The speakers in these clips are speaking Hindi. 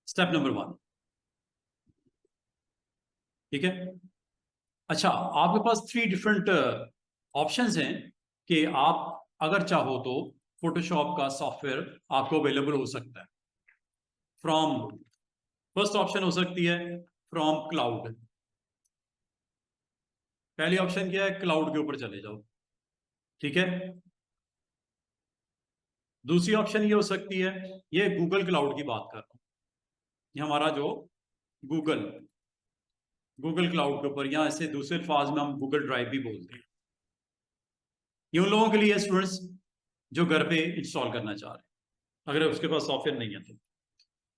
Step number 1। ठीक है। अच्छा, आपके पास 3 डिफरेंट ऑप्शंस हैं कि आप अगर चाहो तो फोटोशॉप का सॉफ्टवेयर आपको अवेलेबल हो सकता है फ्रॉम। फर्स्ट ऑप्शन हो सकती है फ्रॉम क्लाउड। पहली ऑप्शन क्या है? क्लाउड के ऊपर चले जाओ। ठीक है। दूसरी ऑप्शन ये हो सकती है, ये गूगल क्लाउड की बात कर रहा हूं, ये हमारा जो गूगल गूगल क्लाउड के ऊपर, या ऐसे दूसरे अल्फाज में हम गूगल ड्राइव भी बोलते हैं। ये उन लोगों के लिए स्टूडेंट्स जो घर पे इंस्टॉल करना चाह रहे हैं, अगर उसके पास सॉफ्टवेयर नहीं है तो।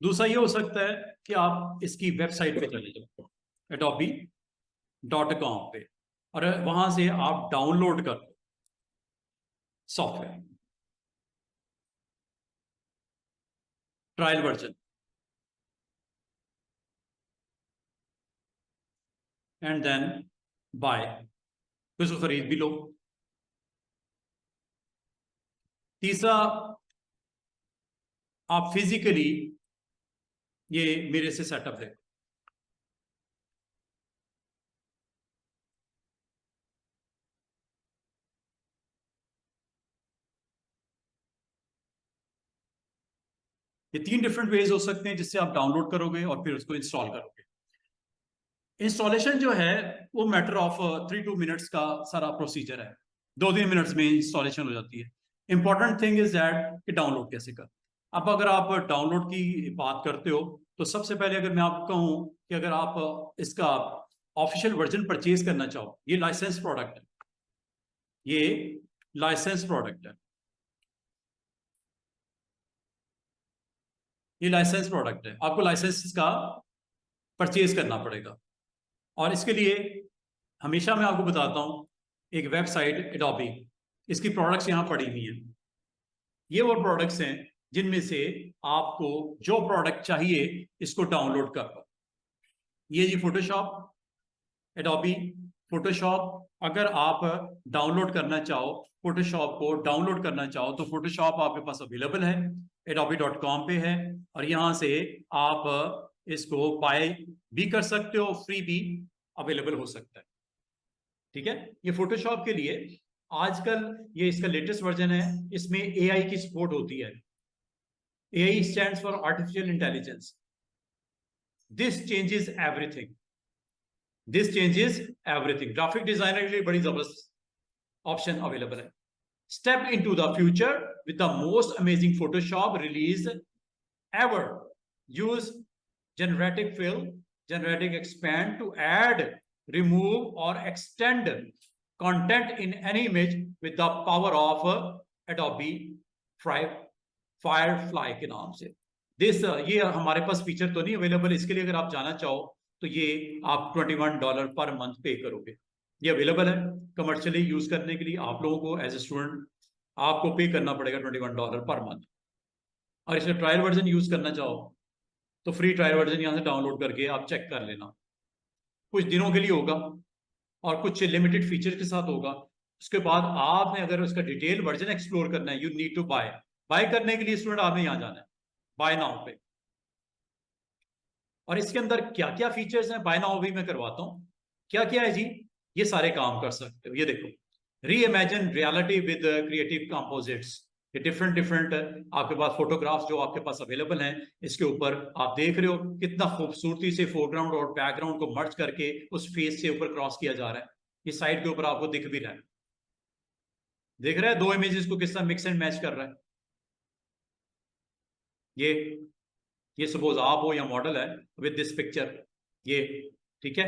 दूसरा ये हो सकता है कि आप इसकी वेबसाइट पे चले जाओ, adobe.com पे, और वहां से आप डाउनलोड कर लो software, trial version, and then buy, फिर उसको खरीद भी लो। तीसरा, आप फिजिकली ये मेरे से सेटअप देखो। ये 3 डिफरेंट वेज हो सकते हैं जिससे आप डाउनलोड करोगे और फिर उसको इंस्टॉल करोगे। इंस्टॉलेशन जो है वो मैटर ऑफ 3-2 मिनट्स का सारा प्रोसीजर है। 2-3 मिनट्स में इंस्टॉलेशन हो जाती है। इंपॉर्टेंट थिंग इज दैट कि डाउनलोड कैसे कर। अब अगर आप डाउनलोड की बात करते हो तो सबसे पहले अगर मैं आपको कहूं कि अगर आप इसका ऑफिशियल वर्जन परचेज करना चाहो, ये लाइसेंस प्रोडक्ट है, ये लाइसेंस प्रोडक्ट है, ये लाइसेंस प्रोडक्ट है, आपको लाइसेंस का परचेज करना पड़ेगा। और इसके लिए हमेशा मैं आपको बताता हूं, एक वेबसाइट एडोबी, इसकी प्रोडक्ट्स यहां पड़ी हुई हैं। ये वो प्रोडक्ट्स हैं जिनमें से आपको जो प्रोडक्ट चाहिए इसको डाउनलोड कर लो। ये जी फोटोशॉप, एडोबी फोटोशॉप। अगर आप डाउनलोड करना चाहो, फोटोशॉप को डाउनलोड करना चाहो तो फोटोशॉप आपके पास अवेलेबल है, adobe.com पे है, और यहां से आप इसको बाय भी कर सकते हो, फ्री भी अवेलेबल हो सकता है। ठीक है। ये फोटोशॉप के लिए आजकल ये इसका लेटेस्ट वर्जन है, इसमें एआई की सपोर्ट होती है। AI stands for artificial intelligence. This changes everything, this changes everything. Graphic designer के लिए बड़ी जबरदस्त ऑप्शन अवेलेबल है। Step into the future with the most amazing Photoshop release ever. Use generative fill, generative expand to add, remove or extend content in any image with the power of Adobe Firefly के नाम से। ये हमारे पास फीचर तो नहीं अवेलेबल, इसके लिए अगर आप जाना चाहो तो ये आप $21 पर मंथ पे करोगे। ये अवेलेबल है कमर्शियली यूज करने के लिए। आप लोगों को एज ए स्टूडेंट आपको पे करना पड़ेगा $21 पर मंथ। और इसका ट्रायल वर्जन यूज करना चाहो तो फ्री ट्रायल वर्जन यहां से डाउनलोड करके आप चेक कर लेना। कुछ दिनों के लिए होगा और कुछ लिमिटेड फीचर के साथ होगा। उसके बाद आपने अगर उसका डिटेल वर्जन एक्सप्लोर करना है, you need to buy. Buy करने के लिए स्टूडेंट आपने यहां जाना है बाय नाउ पे। और इसके अंदर क्या क्या फीचर्स हैं बाय नाउ भी मैं करवाता हूं। क्या क्या है जी? ये सारे काम कर सकते हो। ये देखो, री imagine reality with creative composites. ये डिफरेंट डिफरेंट आपके पास फोटोग्राफ्स जो आपके पास अवेलेबल हैं, इसके ऊपर आप देख रहे हो कितना खूबसूरती से फोरग्राउंड और बैकग्राउंड को मर्ज करके उस फेस से ऊपर क्रॉस किया जा रहा है। ये साइड के ऊपर आपको दिख भी रहा है, देख रहा है दो इमेजेस को किस तरह मिक्स एंड मैच कर रहा है। ये ये सपोज आप हो या मॉडल है विद दिस पिक्चर, ये ठीक है।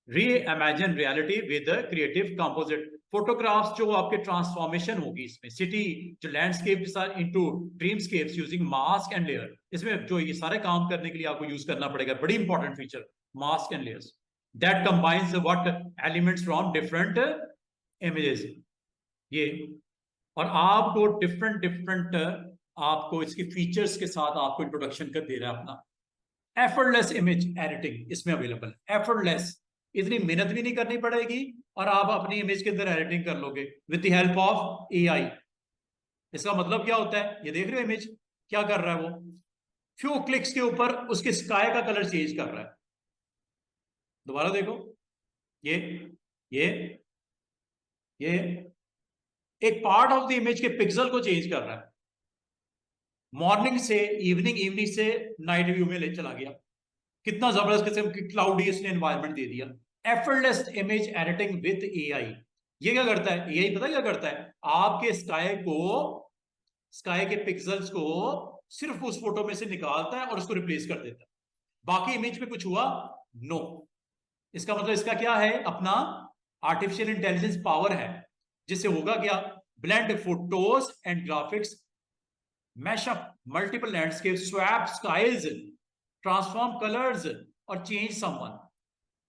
री imagine reality with creative composite photographs, जो आपके ट्रांसफॉर्मेशन होगी इसमें, सिटी जो landscape into ड्रीमस्केप्स using mask and layer. इसमें जो ये सारे काम करने के लिए आपको यूज करना पड़ेगा, बड़ी important feature, mask and layers that combines what elements from different images. ये और आपको डिफरेंट डिफरेंट आपको इसके फीचर्स के साथ आपको इंट्रोडक्शन कर दे रहा है अपना। एफर्टलेस इमेज एडिटिंग इसमें अवेलेबल है, एफर्टलेस। इतनी मेहनत भी नहीं करनी पड़ेगी और आप अपनी इमेज के अंदर एडिटिंग कर लोगे with the help of AI. इसका मतलब क्या होता है? ये देख रहे हो इमेज क्या कर रहा है वो? फ्यू क्लिक्स के ऊपर उसके स्काई का कलर चेंज कर रहा है। दोबारा देखो, ये ये ये एक पार्ट ऑफ द इमेज के पिक्सल को चेंज कर रहा है। मॉर्निंग से इवनिंग, इवनिंग से नाइट व्यू में ले चला गया। कितना जबरदस्त किस्म की क्लाउडी इसने एनवायरनमेंट दे दिया। Effortless image editing with AI. ये क्या करता है एआई, पता क्या करता है? आपके स्काई के पिक्सल्स को सिर्फ उस फोटो में से निकालता है और उसको रिप्लेस कर देता है। बाकी इमेज में कुछ हुआ? नो। इसका मतलब इसका क्या है? अपना आर्टिफिशियल इंटेलिजेंस पावर है, जिससे होगा क्या? Blend photos and graphics, mashup multiple landscape, swap skies, transform colours और चेंज समवन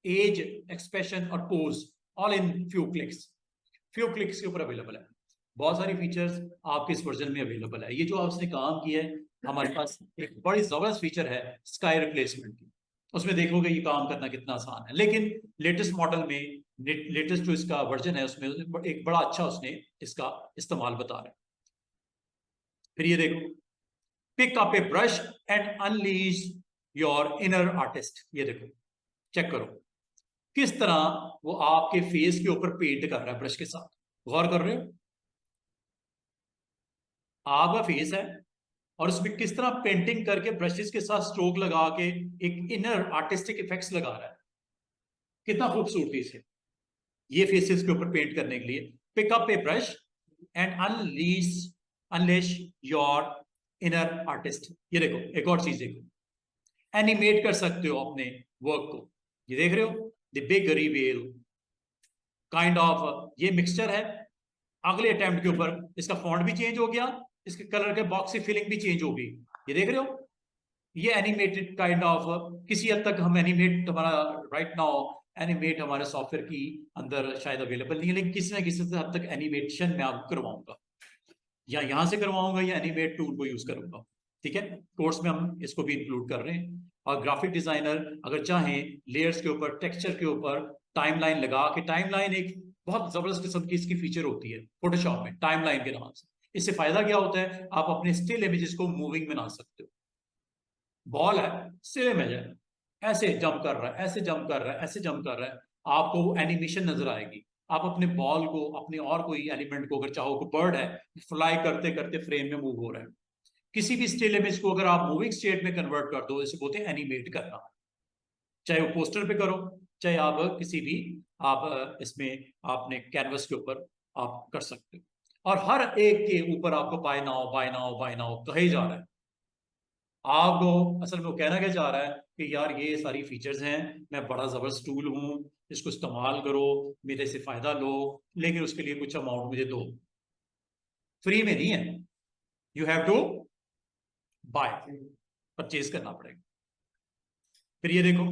एज, एक्सप्रेशन और pose, all in few clicks. Few clicks के ऊपर अवेलेबल है। बहुत सारी फीचर्स आपके इस वर्जन में अवेलेबल है। ये जो आपने काम किया है, हमारे पास एक बड़ी जबरदस्त फीचर है स्काई रिप्लेसमेंट की। उसमें देखोगे ये काम करना कितना आसान है। लेकिन लेटेस्ट मॉडल में, लेटेस्ट जो इसका वर्जन है, उसमें एक बड़ा अच्छा उसने इसका इस्तेमाल बता रहा है। फिर ये देखो, pick up a brush and unleash your inner artist. ये देखो, चेक करो किस तरह वो आपके फेस के ऊपर पेंट कर रहा है ब्रश के साथ। गौर कर रहे हो? आपका फेस है और उसमें किस तरह पेंटिंग करके ब्रशेस के साथ स्ट्रोक लगा के एक इनर आर्टिस्टिक इफेक्ट्स लगा रहा है। कितना खूबसूरती से ये फेसेस के ऊपर पेंट करने के लिए। Pick up a brush and unleash your inner artist. ये देखो, एक और चीज देखो, एनिमेट कर सकते हो अपने वर्क को। ये देख रहे हो, the big reveal kind of, ये मिक्सचर है। अगले अटेम्प्ट के ऊपर इसका फॉन्ट भी चेंज हो गया, इसके कलर के बॉक्स की फिलिंग भी चेंज हो गई। ये देख रहे हो, ये एनिमेटेड काइंड ऑफ, किसी हद तक हम एनिमेट, हमारा राइट नाउ एनिमेट हमारे सॉफ्टवेयर की अंदर शायद अवेलेबल नहीं है, लेकिन किसी ना किसी हद तक एनिमेशन मैं आपको करवाऊंगा, या यहां से करवाऊंगा या एनिमेट टूल को यूज करूंगा। ठीक है, कोर्स में हम इसको भी इंक्लूड कर रहे हैं। और ग्राफिक डिजाइनर अगर चाहें लेयर्स के ऊपर, टेक्सचर के ऊपर टाइमलाइन लगा के, टाइमलाइन एक बहुत जबरदस्त किस्म की इसकी फीचर होती है फोटोशॉप में, टाइमलाइन के नाम से। इससे फायदा क्या होता है? आप अपने स्टिल इमेजेस को मूविंग बना सकते हो। बॉल है, स्टिल इमेज है, ऐसे जंप कर रहा है, ऐसे जंप कर रहा है, ऐसे जंप कर रहा है, आपको वो एनिमेशन नजर आएगी। आप अपने बॉल को, अपने और कोई एलिमेंट को, अगर चाहो, को बर्ड है, फ्लाई करते करते फ्रेम में मूव हो रहा है। किसी भी स्टिल इमेज को अगर आप मूविंग स्टेट में कन्वर्ट कर दो, इसे बोलते हैं एनिमेट करना। चाहे वो पोस्टर पे करो, चाहे आप किसी भी, आप इसमें आपने कैनवस के ऊपर आप कर सकते हो। और हर एक के ऊपर आपको buy now, buy now, buy now कहे जा रहा है। आपको असल में वो कहना क्या चाह रहा है कि यार ये सारी फीचर्स हैं, मैं बड़ा जबरदस्त टूल हूं, इसको इस्तेमाल करो, मेरे से फायदा लो, लेकिन उसके लिए कुछ अमाउंट मुझे दो। फ्री में नहीं है, you have to buy, purchase करना पड़ेगा। फिर ये देखो,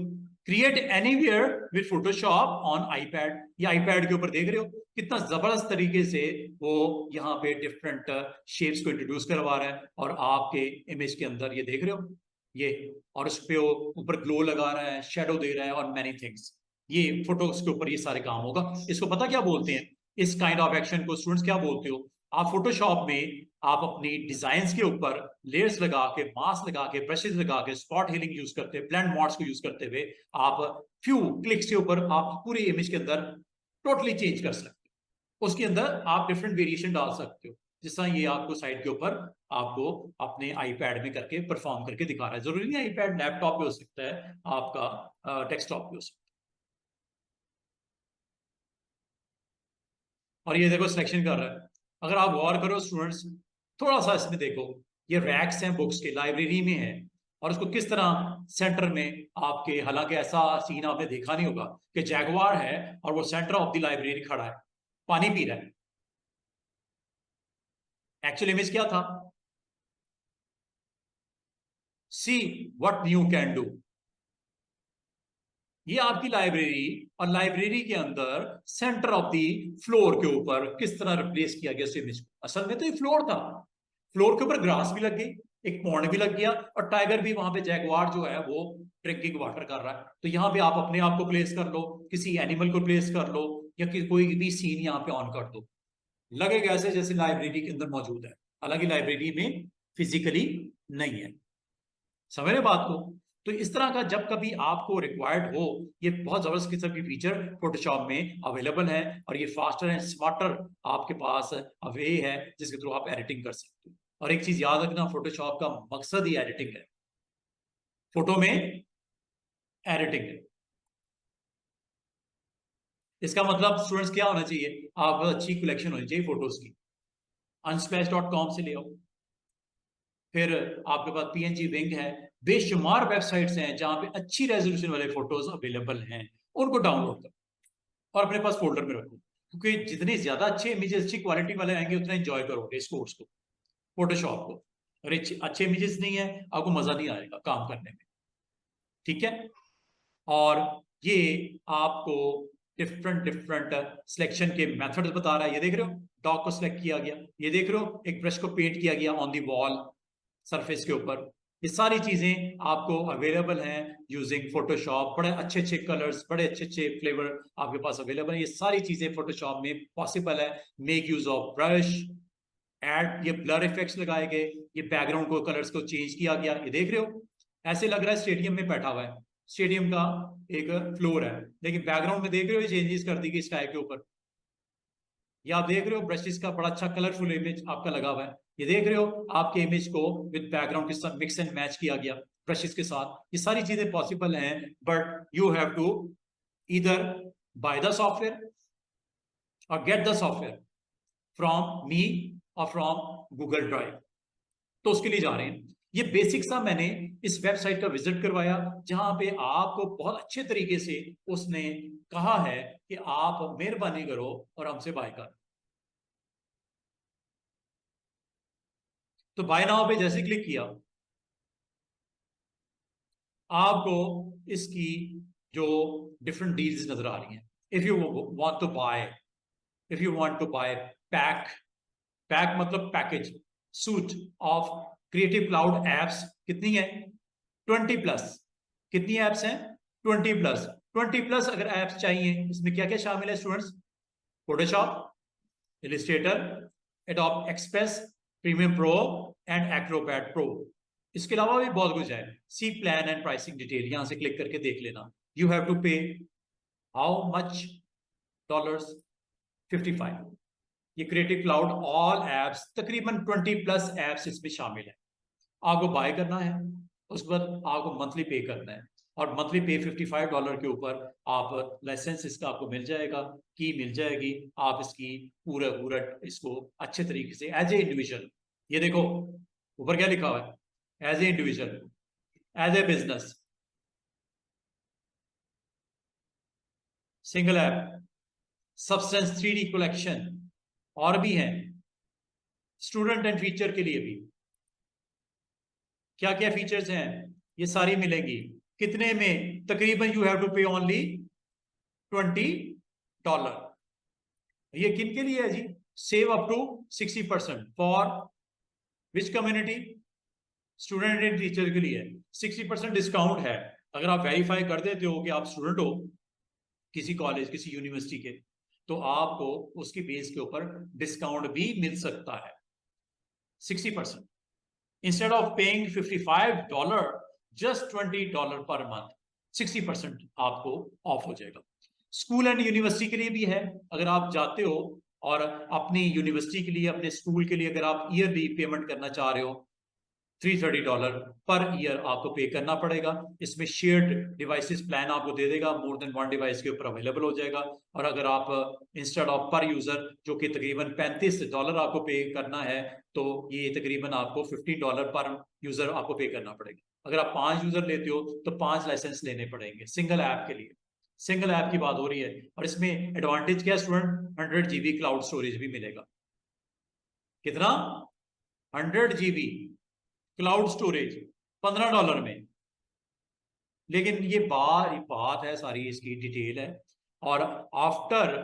create anywhere with Photoshop on iPad. ये आईपैड के ऊपर देख रहे हो कितना जबरदस्त तरीके से वो यहाँ पे डिफरेंट शेप्स को इंट्रोड्यूस करवा रहा है, और आपके इमेज के अंदर ये देख रहे हो ये, और उस पे वो ऊपर ग्लो लगा रहा है, शेडो दे रहा है और मैनी थिंग्स। ये फोटोज के ऊपर ये सारे काम होगा। इसको पता क्या बोलते हैं? इस काइंड ऑफ एक्शन को स्टूडेंट्स क्या बोलते हो? आप फोटोशॉप में आप अपनी डिजाइन के ऊपर लेयर्स लगा के, मास्क लगा के, ब्रशेस लगा के, स्पॉट हीलिंग यूज करते हुए, ब्लेंड मॉड्स को यूज करते हुए आप फ्यू क्लिक्स के ऊपर आप पूरी इमेज के अंदर टोटली चेंज कर सकते हो। उसके अंदर आप डिफरेंट वेरिएशन डाल सकते हो, जिस तरह ये आपको साइड के ऊपर आपको अपने आईपैड में करके परफॉर्म करके दिखा रहा है। जरूरी नहीं आईपैड, लैपटॉप पे हो सकता है, आपका डेस्कटॉप पे हो सकता है। और ये देखो सिलेक्शन कर रहा है। अगर आप गौर करो स्टूडेंट्स, थोड़ा सा इसमें देखो, ये रैक्स हैं बुक्स के, लाइब्रेरी में है, और उसको किस तरह सेंटर में आपके, हालांकि ऐसा सीन आपने देखा नहीं होगा कि जैगवार है और वो सेंटर ऑफ द लाइब्रेरी खड़ा है, पानी पी रहा है। एक्चुअल इमेज क्या था? See what you can do. ये आपकी लाइब्रेरी, और लाइब्रेरी के अंदर सेंटर ऑफ दी फ्लोर के ऊपर किस तरह रिप्लेस किया गया उस इमेज को। असल में तो ये फ्लोर था, फ्लोर के ऊपर ग्रास भी लग गई, एक पॉन्ड भी लग गया, और टाइगर भी वहां पे, जैगवार जो है वो ड्रिंकिंग वाटर कर रहा है। तो यहाँ पे आप अपने आप को प्लेस कर लो, किसी एनिमल को प्लेस कर लो, या कोई भी सीन यहाँ पे ऑन कर दो, लगेगा ऐसे जैसे लाइब्रेरी के अंदर मौजूद है, हालांकि लाइब्रेरी में फिजिकली नहीं है। समझ रहे बात को? तो इस तरह का जब कभी आपको रिक्वायर्ड हो, ये बहुत जबरदस्त किस्म की फीचर फोटोशॉप में अवेलेबल है और ये फास्टर एंड स्मार्टर आपके पास वे है जिसके थ्रू आप एडिटिंग कर सकते हो। और एक चीज याद रखना, फोटोशॉप का मकसद ही एडिटिंग है, फोटो में एडिटिंग है। इसका मतलब स्टूडेंट्स क्या होना चाहिए, आप अच्छी कलेक्शन होनी चाहिए फोटोज की, unsplash.com से ले आओ। फिर आपके पास PNG विंग है, बेशुमार वेबसाइट्स हैं जहां पे अच्छी रेजोल्यूशन वाले फोटोज अवेलेबल हैं, उनको डाउनलोड करो और अपने पास फोल्डर में रखो, क्योंकि जितनी ज्यादा अच्छे इमेजेस अच्छी क्वालिटी वाले आएंगे उतना एंजॉय करोगे इस कोर्स को, फोटोशॉप को। अरे अच्छे इमेजेस नहीं है, आपको मजा नहीं आएगा काम करने में, ठीक है? और ये आपको डिफरेंट डिफरेंट सिलेक्शन के मेथड्स बता रहा है। ये देख रहे हो, डॉग को सिलेक्ट किया गया, ये देख रहे हो एक ब्रश को पेंट किया गया ऑन दी वॉल सरफेस के ऊपर। ये सारी चीजें आपको अवेलेबल हैं यूजिंग फोटोशॉप। बड़े अच्छे अच्छे कलर्स, बड़े अच्छे अच्छे फ्लेवर आपके पास अवेलेबल है। ये सारी चीजें फोटोशॉप में पॉसिबल है। Make use of brush, add, ये ब्लर इफेक्ट्स लगाए गए, ये बैकग्राउंड को कलर्स को चेंज किया गया। ये देख रहे हो, ऐसे लग रहा है स्टेडियम में बैठा हुआ है, स्टेडियम का एक फ्लोर है, लेकिन बैकग्राउंड में देख रहे हो ये चेंजेस कर दी गई स्काई के ऊपर। ये आप देख रहे हो ब्रशेस का बड़ा अच्छा कलरफुल इमेज आपका लगा हुआ है। ये देख रहे हो आपके इमेज को विद बैकग्राउंड के साथ मिक्स एंड मैच किया गया ब्रशेस के साथ। ये सारी चीजें पॉसिबल हैं, but you have to either buy the software or get the software from me or from Google drive. तो उसके लिए जा रहे हैं। ये बेसिक सा मैंने इस वेबसाइट का विजिट करवाया जहां पे आपको बहुत अच्छे तरीके से उसने कहा है कि आप मेहरबानी करो और हमसे बाय कर। तो बाय नाउ पे जैसे क्लिक किया, आपको इसकी जो डिफरेंट डील्स नजर आ रही हैं। If you want to buy, if you want to buy pack, pack मतलब package, suite of creative cloud apps, कितनी है? 20+। कितनी एप्स हैं? 20+। 20+ अगर एप्स चाहिए, इसमें क्या क्या शामिल है students? Photoshop, Illustrator, adobe express, premium pro and Acrobat pro. इसके अलावा भी बहुत कुछ है। सी प्लान एंड प्राइसिंग डिटेल यहां से क्लिक करके देख लेना। यू हैव टू पे हाउ मच डॉलर्स? 55। ये क्रिएटिव क्लाउड ऑल एप्स, तकरीबन 20+ एप्स इसमें शामिल है। आपको बाय करना है, उसके बाद आपको मंथली पे करना है, और मंथली पे $55 के ऊपर आप लाइसेंस इसका आपको मिल जाएगा, की मिल जाएगी। आप इसकी पूरा पूरा इसको अच्छे तरीके से एज ए इंडिविजुअल, ये देखो ऊपर क्या लिखा हुआ है, as a individual, as a business, single app, substance 3D collection, और भी हैं स्टूडेंट एंड फीचर के लिए भी। क्या क्या फीचर्स हैं ये सारी मिलेंगी। कितने में? तकरीबन you have to pay only $20। ये किन के लिए है जी? Save up to 60% for which community? Student and teacher के लिए 60% डिस्काउंट है। अगर आप वेरीफाई कर देते हो कि आप स्टूडेंट हो किसी कॉलेज, किसी यूनिवर्सिटी के, तो आपको उसकी बेस के ऊपर डिस्काउंट भी मिल सकता है 60%। Instead of paying $55, just $20 per month, 60% आपको ऑफ हो जाएगा। स्कूल एंड यूनिवर्सिटी के लिए भी है। अगर आप जाते हो और अपनी यूनिवर्सिटी के लिए, अपने स्कूल के लिए अगर आप ईयरली पेमेंट करना चाह रहे हो, $330 पर ईयर आपको पे करना पड़ेगा। इसमें शेयर्ड डिवाइसेस प्लान आपको दे देगा, मोर देन 1 डिवाइस के ऊपर अवेलेबल हो जाएगा। और अगर आप इंस्टेड ऑफ पर यूजर जो कि तकरीबन $35 आपको पे करना है, तो ये तकरीबन आपको $15 पर यूजर आपको पे करना पड़ेगा। अगर आप 5 यूजर लेते हो तो 5 लाइसेंस लेने पड़ेंगे सिंगल ऐप के लिए। सिंगल ऐप की बात हो रही है। और इसमें एडवांटेज क्या है स्टूडेंट? 100 GB क्लाउड स्टोरेज भी मिलेगा। कितना? 100 GB क्लाउड स्टोरेज $15 में। लेकिन ये बात है सारी, इसकी डिटेल है। और after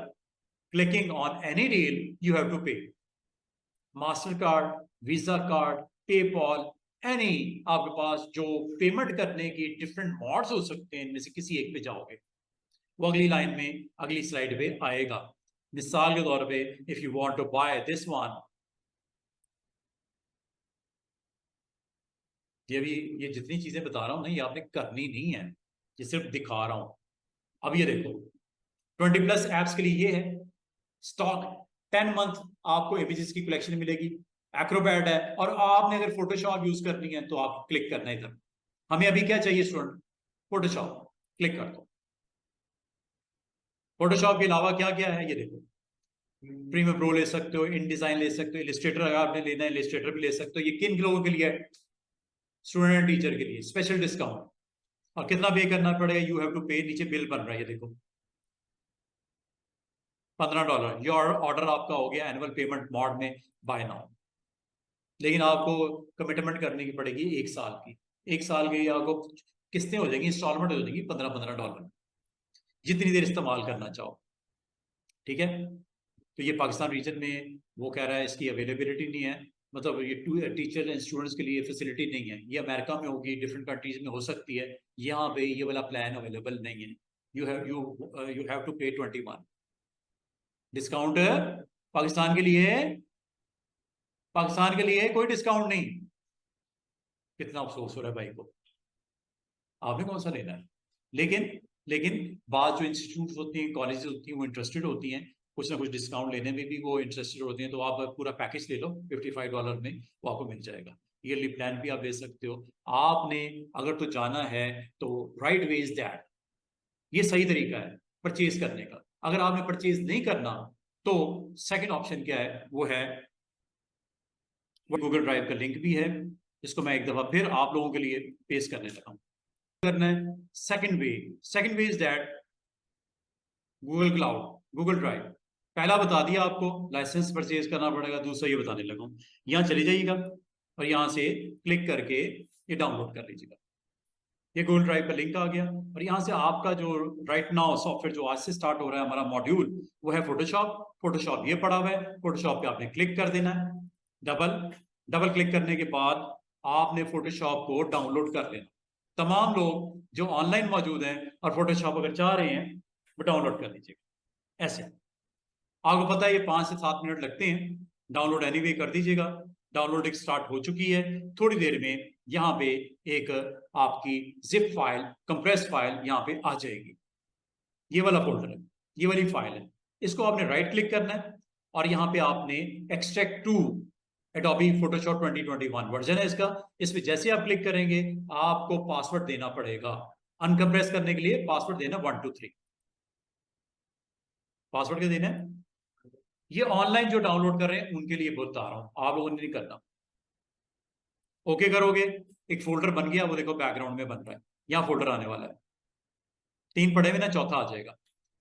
clicking on any deal you have to pay Mastercard, Visa card, PayPal, any, आपके पास जो पेमेंट करने की डिफरेंट मोड्स हो सकते हैं, इनमें से किसी एक पे जाओगे। वो अगली लाइन में, अगली स्लाइड पे आएगा। मिसाल के तौर पे if you want to buy this one, ये जितनी चीजें बता रहा हूँ ना, ये आपने करनी नहीं है, ये सिर्फ दिखा रहा हूँ। अब ये देखो 20+ एप्स के लिए ये है स्टॉक, 10 मंथ आपको इमेजेस की कलेक्शन मिलेगी, एक्रोबैट है, और आपने अगर फोटोशॉप यूज करनी है तो आप क्लिक करना है इधर। हमें अभी क्या चाहिए स्टूडेंट? फोटोशॉप, क्लिक कर दो। फोटोशॉप के अलावा क्या क्या है ये देखो, प्रीमियर प्रो ले सकते हो, इन डिजाइन ले सकते हो, इलिस्ट्रेटर अगर आपने लेना है इलिस्ट्रेटर भी ले सकते हो। ये किन लोगों के लिए है? स्टूडेंट एंड टीचर के लिए स्पेशल डिस्काउंट। और कितना पे करना पड़ेगा? यू हैव टू पे, नीचे बिल बन रहा है ये देखो, $15। योर ऑर्डर आपका हो गया एनुअल पेमेंट मोड में बाय नाउ। लेकिन आपको कमिटमेंट करने की पड़ेगी 1 साल की। 1 साल की आपको किस्तें हो जाएंगी, इंस्टॉलमेंट हो जाएगी $15-15, जितनी देर इस्तेमाल करना चाहो। ठीक है, तो ये पाकिस्तान रीजन में वो कह रहा है इसकी अवेलेबिलिटी नहीं है, मतलब ये टीचर एंड स्टूडेंट्स के लिए फैसिलिटी नहीं है। ये अमेरिका में होगी, डिफरेंट कंट्रीज में हो सकती है, यहाँ पे ये वाला प्लान अवेलेबल नहीं है। यू हैव टू पे 21 डिस्काउंट। पाकिस्तान के लिए, पाकिस्तान के लिए कोई डिस्काउंट नहीं। कितना अफसोस हो रहा है भाई को, आपने कौन सा लेना है? लेकिन लेकिन बात जो इंस्टीट्यूट होती हैं, कॉलेजेस होती हैं, वो इंटरेस्टेड होती हैं, कुछ ना कुछ डिस्काउंट लेने में भी वो इंटरेस्टेड होती हैं। तो आप पूरा पैकेज ले लो $55 में, वो आपको मिल जाएगा। ईयरली प्लान भी आप ले सकते हो। आपने अगर तो जाना है तो राइट वे इज दैट, ये सही तरीका है परचेज करने का। अगर आपने परचेज नहीं करना तो सेकंड ऑप्शन क्या है? वो है गूगल ड्राइव का लिंक भी है, जिसको मैं एक दफा फिर आप लोगों के लिए पेश करने लगा हूं। करना है second way is that Google cloud, Google drive. पहला बता दिया आपको, लाइसेंस परचेज करना पड़ेगा। दूसरा ये बताने लगा हूं, यहाँ चले जाइएगा और यहाँ से क्लिक करके ये डाउनलोड कर लीजिएगा। ये गूगल ड्राइव का लिंक आ गया, और यहाँ से आपका जो राइट नाउ सॉफ्टवेयर जो आज से स्टार्ट हो रहा है हमारा मॉड्यूल, वो है फोटोशॉप। फोटोशॉप ये पड़ा हुआ है, फोटोशॉप पे आपने क्लिक कर देना है। डबल डबल क्लिक करने के बाद आपने फोटोशॉप को डाउनलोड कर लेना। तमाम लोग जो ऑनलाइन मौजूद हैं और फोटोशॉप अगर चाह रहे हैं वो डाउनलोड कर लीजिएगा। ऐसे आपको पता है ये 5 से 7 मिनट लगते हैं। डाउनलोड एनीवे कर दीजिएगा। डाउनलोडिंग स्टार्ट हो चुकी है। थोड़ी देर में यहाँ पे एक आपकी जिप फाइल, कंप्रेस फाइल यहाँ पे आ जाएगी। ये वाला फोल्डर है, ये वाली फाइल है। इसको आपने राइट क्लिक करना है और यहाँ पे आपने extract to Adobe Photoshop 2021 version है इसका। इस पे जैसे आप क्लिक करेंगे आपको पासवर्ड देना पड़ेगा। अनकम्प्रेस करने के लिए पासवर्ड देना 1 2 3। पासवर्ड क्या देना है? ये ऑनलाइन जो डाउनलोड कर रहे हैं उनके लिए बता रहा हूं, आप लोगों ने नहीं करना। ओके करोगे, एक फोल्डर बन गया, वो देखो बैकग्राउंड में बन रहा है, यहाँ फोल्डर आने वाला है। 3 पड़े हुए ना, चौथा आ जाएगा।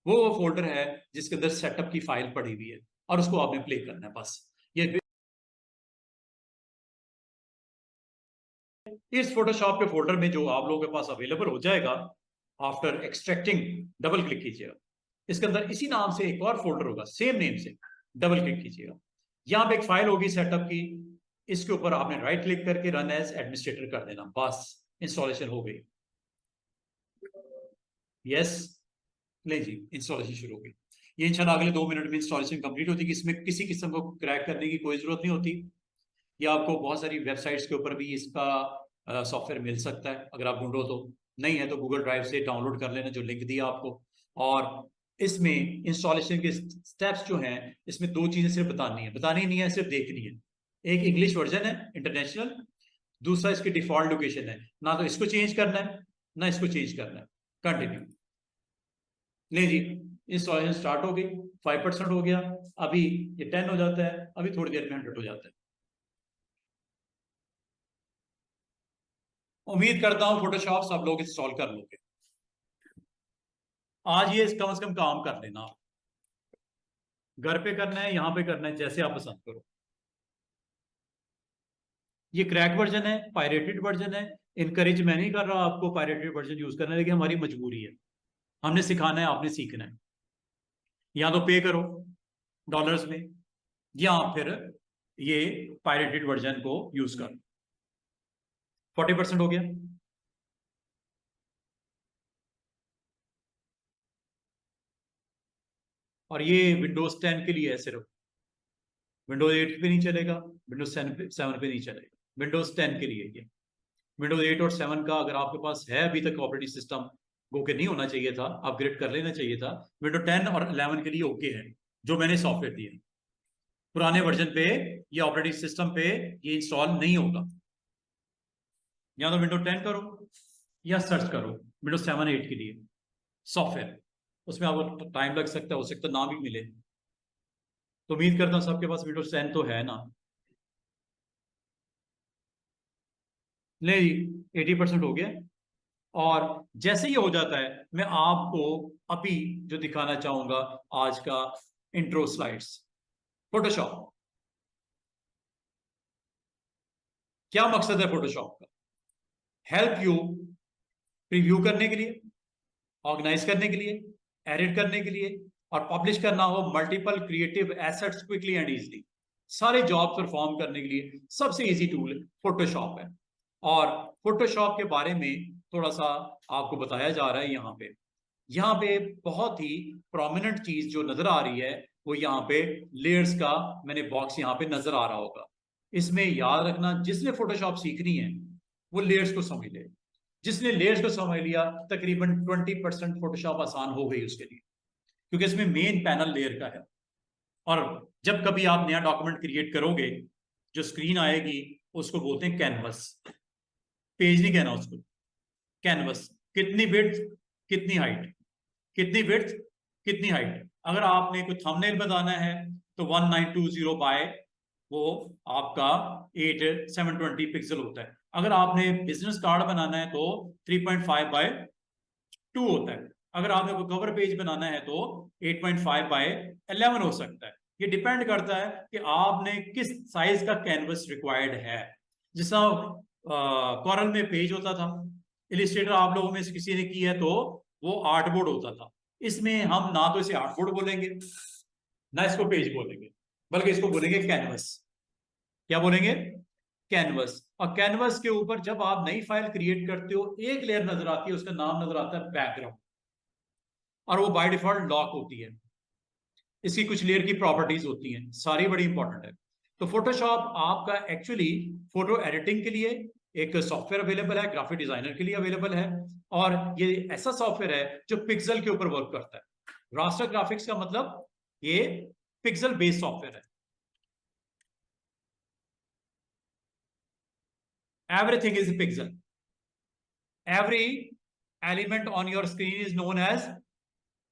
वो फोल्डर है जिसके अंदर सेटअप की फाइल पड़ी हुई है, और उसको आपने प्ले करना है बस। ये इस फोटोशॉप के फोल्डर में जो आप लोगों के पास अवेलेबल हो जाएगा आफ्टर एक्सट्रैक्टिंग, डबल क्लिक कीजिएगा। इसके अंदर इसी नाम से एक और फोल्डर होगा सेम नेम से, डबल क्लिक कीजिएगा। यहाँ पे एक फाइल होगी सेटअप की, इसके ऊपर आपने राइट क्लिक करके रन एज एडमिनिस्ट्रेटर कर देना, बस इंस्टॉलेशन हो गई। यस, ले जी, इंस्टॉलेशन शुरू हो गई। ये इंशाल्लाह अगले 2 मिनट में इंस्टॉलेशन कंप्लीट होती है। इसमें किसी किस्म को क्रैक करने की कोई जरूरत नहीं होती। ये आपको बहुत सारी वेबसाइट्स के ऊपर भी इसका सॉफ्टवेयर मिल सकता है, अगर आप ढूंढो तो। नहीं है तो गूगल ड्राइव से डाउनलोड कर लेना, जो लिंक दिया आपको। और इसमें इंस्टॉलेशन के स्टेप्स जो हैं, इसमें 2 चीजें सिर्फ बतानी नहीं है, सिर्फ देखनी है। एक इंग्लिश वर्जन है इंटरनेशनल, दूसरा इसकी डिफॉल्ट लोकेशन है। ना तो इसको चेंज करना है ना इसको चेंज करना है। कंटिन्यू, ले जी, इंस्टॉलेशन स्टार्ट हो गई। 5% हो गया, अभी ये 10 हो जाता है, अभी थोड़ी देर में 100 हो जाता है। उम्मीद करता हूं फोटोशॉप सब लोग इंस्टॉल कर लोगे। आज ये कम से कम काम कर लेना। घर पे करना है, यहां पे करना है, जैसे आप पसंद करो। ये क्रैक वर्जन है, पायरेटेड वर्जन है। इनकरेज मैं नहीं कर रहा आपको पायरेटेड वर्जन यूज करना, लेकिन हमारी मजबूरी है। हमने सिखाना है, आपने सीखना है। या तो पे करो डॉलर्स में, या फिर ये पायरेटेड वर्जन को यूज करो। 40% हो गया। और ये विंडोज 10 के लिए है सिर्फ, विंडोज 8 पे नहीं चलेगा, विंडोज 7 पे नहीं चलेगा, विंडोज 10 के लिए ये। विंडोज 8 और 7 का अगर आपके पास है अभी तक ऑपरेटिंग सिस्टम, वो के नहीं होना चाहिए था, अपग्रेड कर लेना चाहिए था। विंडोज 10 और 11 के लिए ओके है जो मैंने सॉफ्टवेयर दिए। पुराने वर्जन पे ये ऑपरेटिंग सिस्टम पे ये इंस्टॉल नहीं होगा। या तो विंडोज 10 करो या सर्च करो विंडोज 7 8 के लिए सॉफ्टवेयर, उसमें आपको टाइम लग सकता है, हो सकता है ना भी मिले। तो उम्मीद करता हूँ सबके पास विंडोज 10 तो है ना। नहीं, 80% हो गया। और जैसे ही हो जाता है मैं आपको अभी जो दिखाना चाहूंगा आज का इंट्रो स्लाइड्स। फोटोशॉप, क्या मकसद है फोटोशॉप का? हेल्प यू प्रीव्यू करने के लिए, ऑर्गेनाइज करने के लिए, एडिट करने के लिए, और पब्लिश करना हो multiple creative assets quickly and easily. सारे जॉब परफॉर्म करने के लिए सबसे इजी टूल फोटोशॉप है। और फोटोशॉप के बारे में थोड़ा सा आपको बताया जा रहा है यहाँ पे बहुत ही प्रोमिनेंट चीज जो नजर आ रही है वो यहाँ पे लेयर्स का मैंने बॉक्स यहाँ पे नजर आ रहा होगा। इसमें याद रखना, जिसने फोटोशॉप सीखनी है वो लेयर्स को समझ ले। जिसने लेयर्स को समझ लिया तकरीबन 20% फोटोशॉप आसान हो गई उसके लिए, क्योंकि इसमें मेन पैनल लेयर का है। और जब कभी आप नया डॉक्यूमेंट क्रिएट करोगे, जो स्क्रीन आएगी उसको बोलते हैं कैनवस। पेज नहीं कहना उसको, कैनवस। कितनी विड्थ, कितनी हाइट, कितनी विड्थ, कितनी हाइट। अगर आपने कोई थंबनेल बनाना है तो 1920 बाय वो आपका 720 पिक्सल होता है। अगर आपने बिजनेस कार्ड बनाना है तो 3.5/2 होता है। अगर आपने कोई कवर पेज बनाना है तो 8.5/11 हो सकता है। ये डिपेंड करता है कि आपने किस साइज का कैनवस रिक्वायर्ड है। जैसा कॉरल में पेज होता था, इलिस्ट्रेटर आप लोगों में से किसी ने की है तो वो आर्टबोर्ड होता था। इसमें हम ना तो इसे आर्टबोर्ड बोलेंगे ना इसको पेज बोलेंगे, बल्कि इसको बोलेंगे कैनवस। क्या बोलेंगे? कैनवस। और कैनवस के ऊपर जब आप नई फाइल क्रिएट करते हो एक लेयर नजर आती है, उसका नाम नजर आता है बैकग्राउंड, और वो बाय डिफॉल्ट लॉक होती है। इसकी कुछ लेयर की प्रॉपर्टीज होती हैं, सारी बड़ी इंपॉर्टेंट है। तो फोटोशॉप आपका एक्चुअली फोटो एडिटिंग के लिए एक सॉफ्टवेयर अवेलेबल है, ग्राफिक डिजाइनर के लिए अवेलेबल है। और ये ऐसा सॉफ्टवेयर है जो पिक्सल के ऊपर वर्क करता है। रास्टर ग्राफिक्स का मतलब ये पिक्सल बेस्ड सॉफ्टवेयर है। Everything is a pixel. Every element on your screen is known as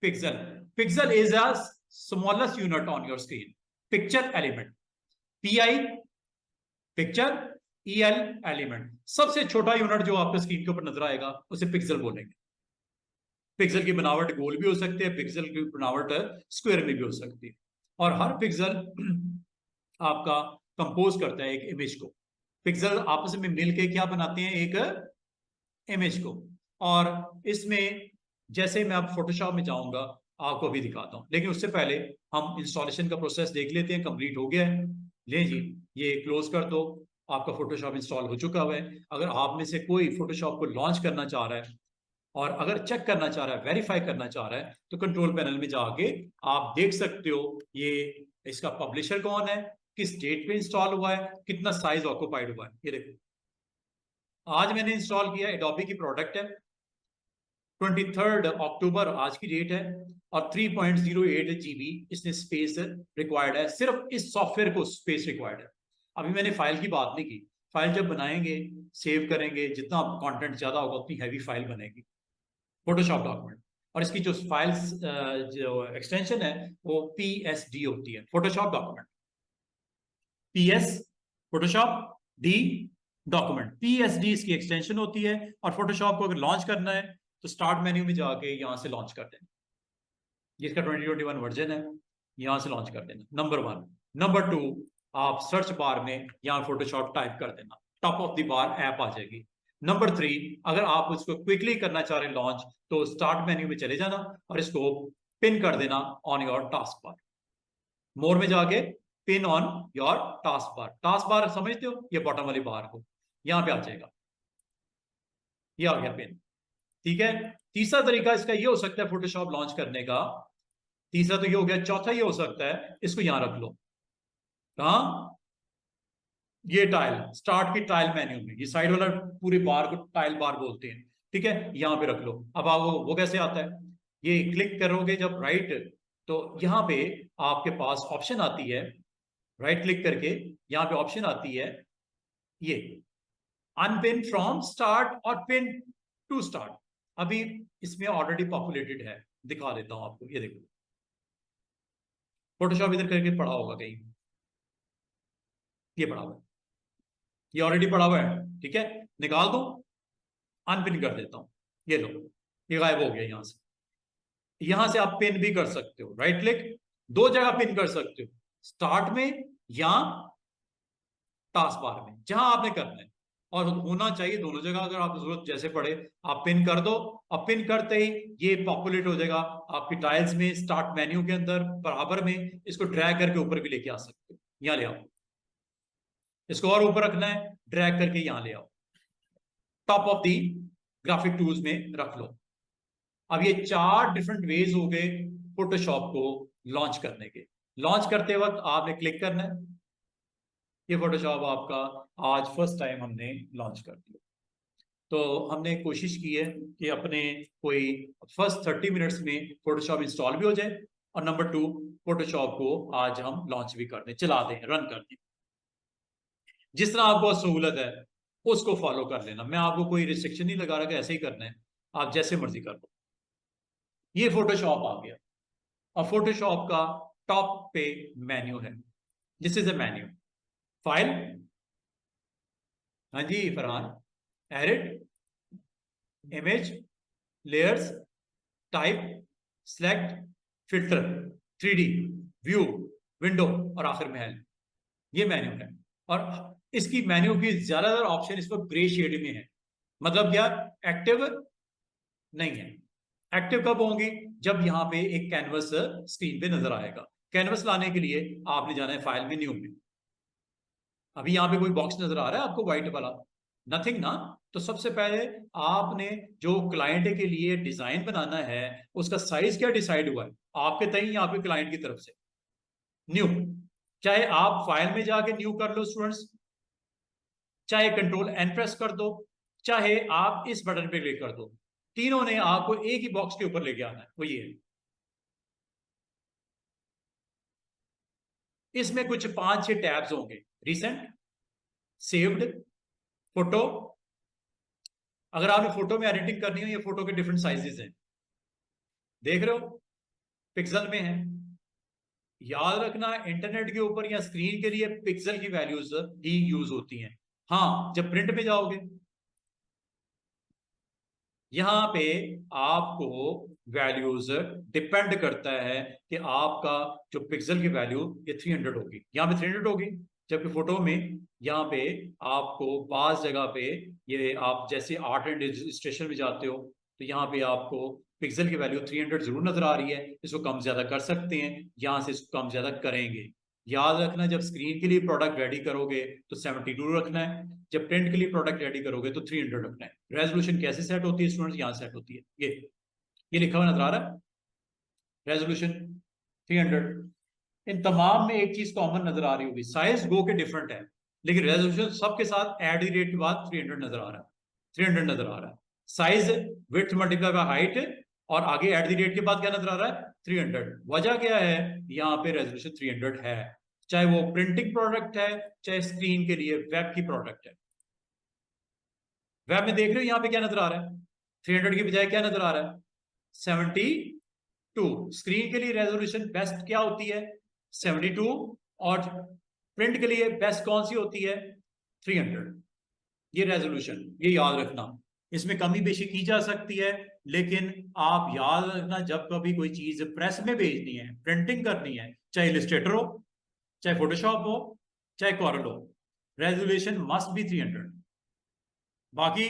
pixel. Pixel is a smallest unit on your screen. Picture element. PI, picture, EL element. सबसे छोटा यूनिट जो आपको स्क्रीन के ऊपर नजर आएगा उसे पिक्सल बोलेंगे। पिक्सल की बनावट गोल भी हो सकती है, पिक्सल की बनावट स्क्वायर में भी हो सकती है। और हर पिक्सल आपका कंपोज करता है एक इमेज को। पिक्सल आपस में मिलके क्या बनाते हैं? एक इमेज को। और इसमें जैसे मैं अब फोटोशॉप में जाऊंगा आपको अभी दिखाता हूं, लेकिन उससे पहले हम इंस्टॉलेशन का प्रोसेस देख लेते हैं। कंप्लीट हो गया है, ले जी ये क्लोज कर दो। आपका फोटोशॉप इंस्टॉल हो चुका हुआ है। अगर आप में से कोई फोटोशॉप को लॉन्च करना चाह रहा है और अगर चेक करना चाह रहा है, वेरीफाई करना चाह रहा है, तो कंट्रोल पैनल में जाके आप देख सकते हो ये इसका पब्लिशर कौन है, किस डेट पे इंस्टॉल हुआ है, कितना साइज ऑक्यूपाइड हुआ है। ये देखो आज मैंने इंस्टॉल किया, एडोबी की प्रोडक्ट है, 23 अक्टूबर आज की डेट है। और 3.08 GB इसने स्पेस रिक्वायर्ड है, सिर्फ इस सॉफ्टवेयर को स्पेस रिक्वायर्ड है। अभी मैंने फाइल की बात नहीं की। फाइल जब बनाएंगे, सेव करेंगे, जितना कंटेंट ज्यादा होगा उतनी हैवी फाइल बनेगी फोटोशॉप डॉक्यूमेंट। और इसकी जो फाइल्स जो एक्सटेंशन है वो PSD होती है, Photoshop document. PS Photoshop, D document. PSD इसकी एक्सटेंशन होती है। और फोटोशॉप को अगर लॉन्च करना है तो स्टार्ट मेन्यू में जाके यहां से लॉन्च कर देना, जिसका 2021 वर्जन है, यहां से लॉन्च कर देना, नंबर 1। नंबर 2, आप सर्च बार में यहां फोटोशॉप टाइप कर देना, top of the bar app आ जाएगी। नंबर 3, अगर आप उसको क्विकली करना चाह रहे हैं लॉन्च, तो स्टार्ट मेन्यू में चले जाना और इसको पिन कर देना ऑन योर टास्क बार। मोर में जाके pin on your task bar. Task bar समझते हो? ये बॉटम वाली बार को यहां पे आ जाएगा, ये आ गया पिन। ठीक है। तीसरा तरीका इसका ये हो सकता है फोटोशॉप लॉन्च करने का। तीसरा तो ये हो गया, चौथा ये हो सकता है इसको यहां रख लो। कहां? ये टाइल स्टार्ट की टाइल मेन्यू में, ये साइड वाला पूरे बार को टाइल बार बोलते हैं, ठीक है, यहाँ पे रख लो। अब आप वो कैसे आता है, ये क्लिक करोगे जब राइट, तो यहाँ पे आपके पास ऑप्शन आती है, राइट क्लिक करके यहाँ पे ऑप्शन आती है ये अनपिन फ्रॉम स्टार्ट और पिन टू स्टार्ट। अभी इसमें ऑलरेडी पॉपुलेटेड है, दिखा देता हूं आपको, ये देखो फोटोशॉप इधर करके पड़ा होगा कहीं, ये पड़ा हुआ है, ये ऑलरेडी पड़ा हुआ है, ठीक है, निकाल दो, अनपिन कर देता हूं, ये लो, ये गायब हो गया। यहां से आप पिन भी कर सकते हो, राइट क्लिक, दो जगह पिन कर सकते हो, स्टार्ट में या टास्क बार में, जहां आपने करना है, और होना चाहिए दोनों जगह, अगर आप जरूरत जैसे पड़े आप पिन कर दो, और पिन करते ही ये पॉपुलेट हो जाएगा आपकी टाइल्स में, स्टार्ट मेन्यू के अंदर बराबर में। इसको ड्रैग करके ऊपर भी लेके आ सकते हो, यहां ले आओ, इसको और ऊपर रखना है, ड्रैग करके यहां ले आओ, top of the graphic tools में रख लो। अब ये 4 डिफरेंट वेज हो गए फोटोशॉप को लॉन्च करने के। लॉन्च करते वक्त आपने क्लिक करना है, ये फोटोशॉप आपका आज फर्स्ट टाइम हमने लॉन्च कर दिया। तो हमने कोशिश की है कि अपने कोई फर्स्ट 30 मिनट्स में फोटोशॉप इंस्टॉल भी हो जाए, और नंबर 2 फोटोशॉप को आज हम लॉन्च भी कर दें, चला दें, रन कर दें। जिस तरह आपको सहूलत है उसको फॉलो कर लेना, मैं आपको कोई रिस्ट्रिक्शन नहीं लगा रहा कि ऐसे ही करना है, आप जैसे मर्जी कर लो। ये फोटोशॉप आ गया, और फोटोशॉप का टॉप पे मेन्यू है, this is a menu, file, हाँ जी Farhan, edit, image, layers, type, select, filter, 3D, view, window, और आखिर में है, ये मेन्यू है। और इसकी मेन्यू की ज्यादातर ऑप्शन इस पर ग्रे शेड में है, मतलब क्या, एक्टिव नहीं है। एक्टिव कब होंगी, जब यहाँ पे एक कैनवस स्क्रीन पे नजर आएगा। कैनवस लाने के लिए आपने जाना है फाइल में, न्यू में। अभी यहाँ पे कोई बॉक्स नजर आ रहा है आपको व्हाइट वाला, नथिंग ना। तो सबसे पहले आपने जो क्लाइंट के लिए डिजाइन बनाना है उसका साइज क्या डिसाइड हुआ है आपके तय, यहाँ पे क्लाइंट की तरफ से न्यू, चाहे आप फाइल में जाके न्यू कर लो स्टूडेंट्स, चाहे कंट्रोल एन प्रेस कर दो, चाहे आप इस बटन पे क्लिक कर दो, तीनों ने आपको एक ही बॉक्स के ऊपर लेके आना है, वो ये है। इसमें कुछ 5-6 टैब्स होंगे, रिसेंट, सेव्ड, फोटो। अगर आपने फोटो में एडिटिंग करनी हो, ये फोटो के डिफरेंट साइजेस हैं, देख रहे हो, पिक्सल में है। याद रखना इंटरनेट के ऊपर या स्क्रीन के लिए पिक्सल की वैल्यूज ही यूज होती हैं। हाँ, जब प्रिंट में जाओगे यहां पे आपको वैल्यूज डिपेंड करता है कि आपका जो पिक्सल की वैल्यू ये 300 होगी, यहाँ पे 300 होगी, जबकि फोटो में यहाँ पे आपको बाज जगह पे, ये आप जैसे आर्ट एंड रजिस्ट्रेशन में जाते हो तो यहाँ पे आपको पिक्सल की वैल्यू 300 जरूर नजर आ रही है, इसको कम ज्यादा कर सकते हैं, यहाँ से इसको कम ज्यादा करेंगे। याद रखना जब स्क्रीन के लिए प्रोडक्ट रेडी करोगे तो 72 रखना है, जब प्रिंट के लिए प्रोडक्ट रेडी करोगे तो 300 रखना है। रेजोल्यूशन कैसे सेट होती है स्टूडेंट्स, यहाँ सेट होती है, ये लिखा हुआ नजर आ रहा है, रेजोल्यूशन 300। इन तमाम में एक चीज कॉमन नजर आ रही होगी, साइज गो के डिफरेंट है, लेकिन रेजोल्यूशन सबके साथ एड दी रेट के बाद 300 नजर आ रहा है, 300 नजर आ रहा है। Size width multiply by height, और आगे एट दी रेट के बाद क्या नजर आ रहा है, 300। वजह क्या है, यहाँ पे रेजोल्यूशन 300 है, चाहे वो प्रिंटिंग प्रोडक्ट है, चाहे स्क्रीन के लिए वेब की प्रोडक्ट है। वेब में देख रहे हो यहाँ पे क्या नजर आ रहा है, 300 की बजाय क्या नजर आ रहा है, 72। स्क्रीन के लिए रेजोल्यूशन बेस्ट क्या होती है, 72, और प्रिंट के लिए बेस्ट कौन सी होती है, 300। ये रेजोल्यूशन, ये याद रखना, इसमें कमी बेशी की जा सकती है, लेकिन आप याद रखना जब कभी कोई चीज प्रेस में भेजनी है, प्रिंटिंग करनी है, चाहे इलस्ट्रेटर हो, चाहे फोटोशॉप हो, चाहे कॉरल हो, रेजोल्यूशन मस्ट बी 300। बाकी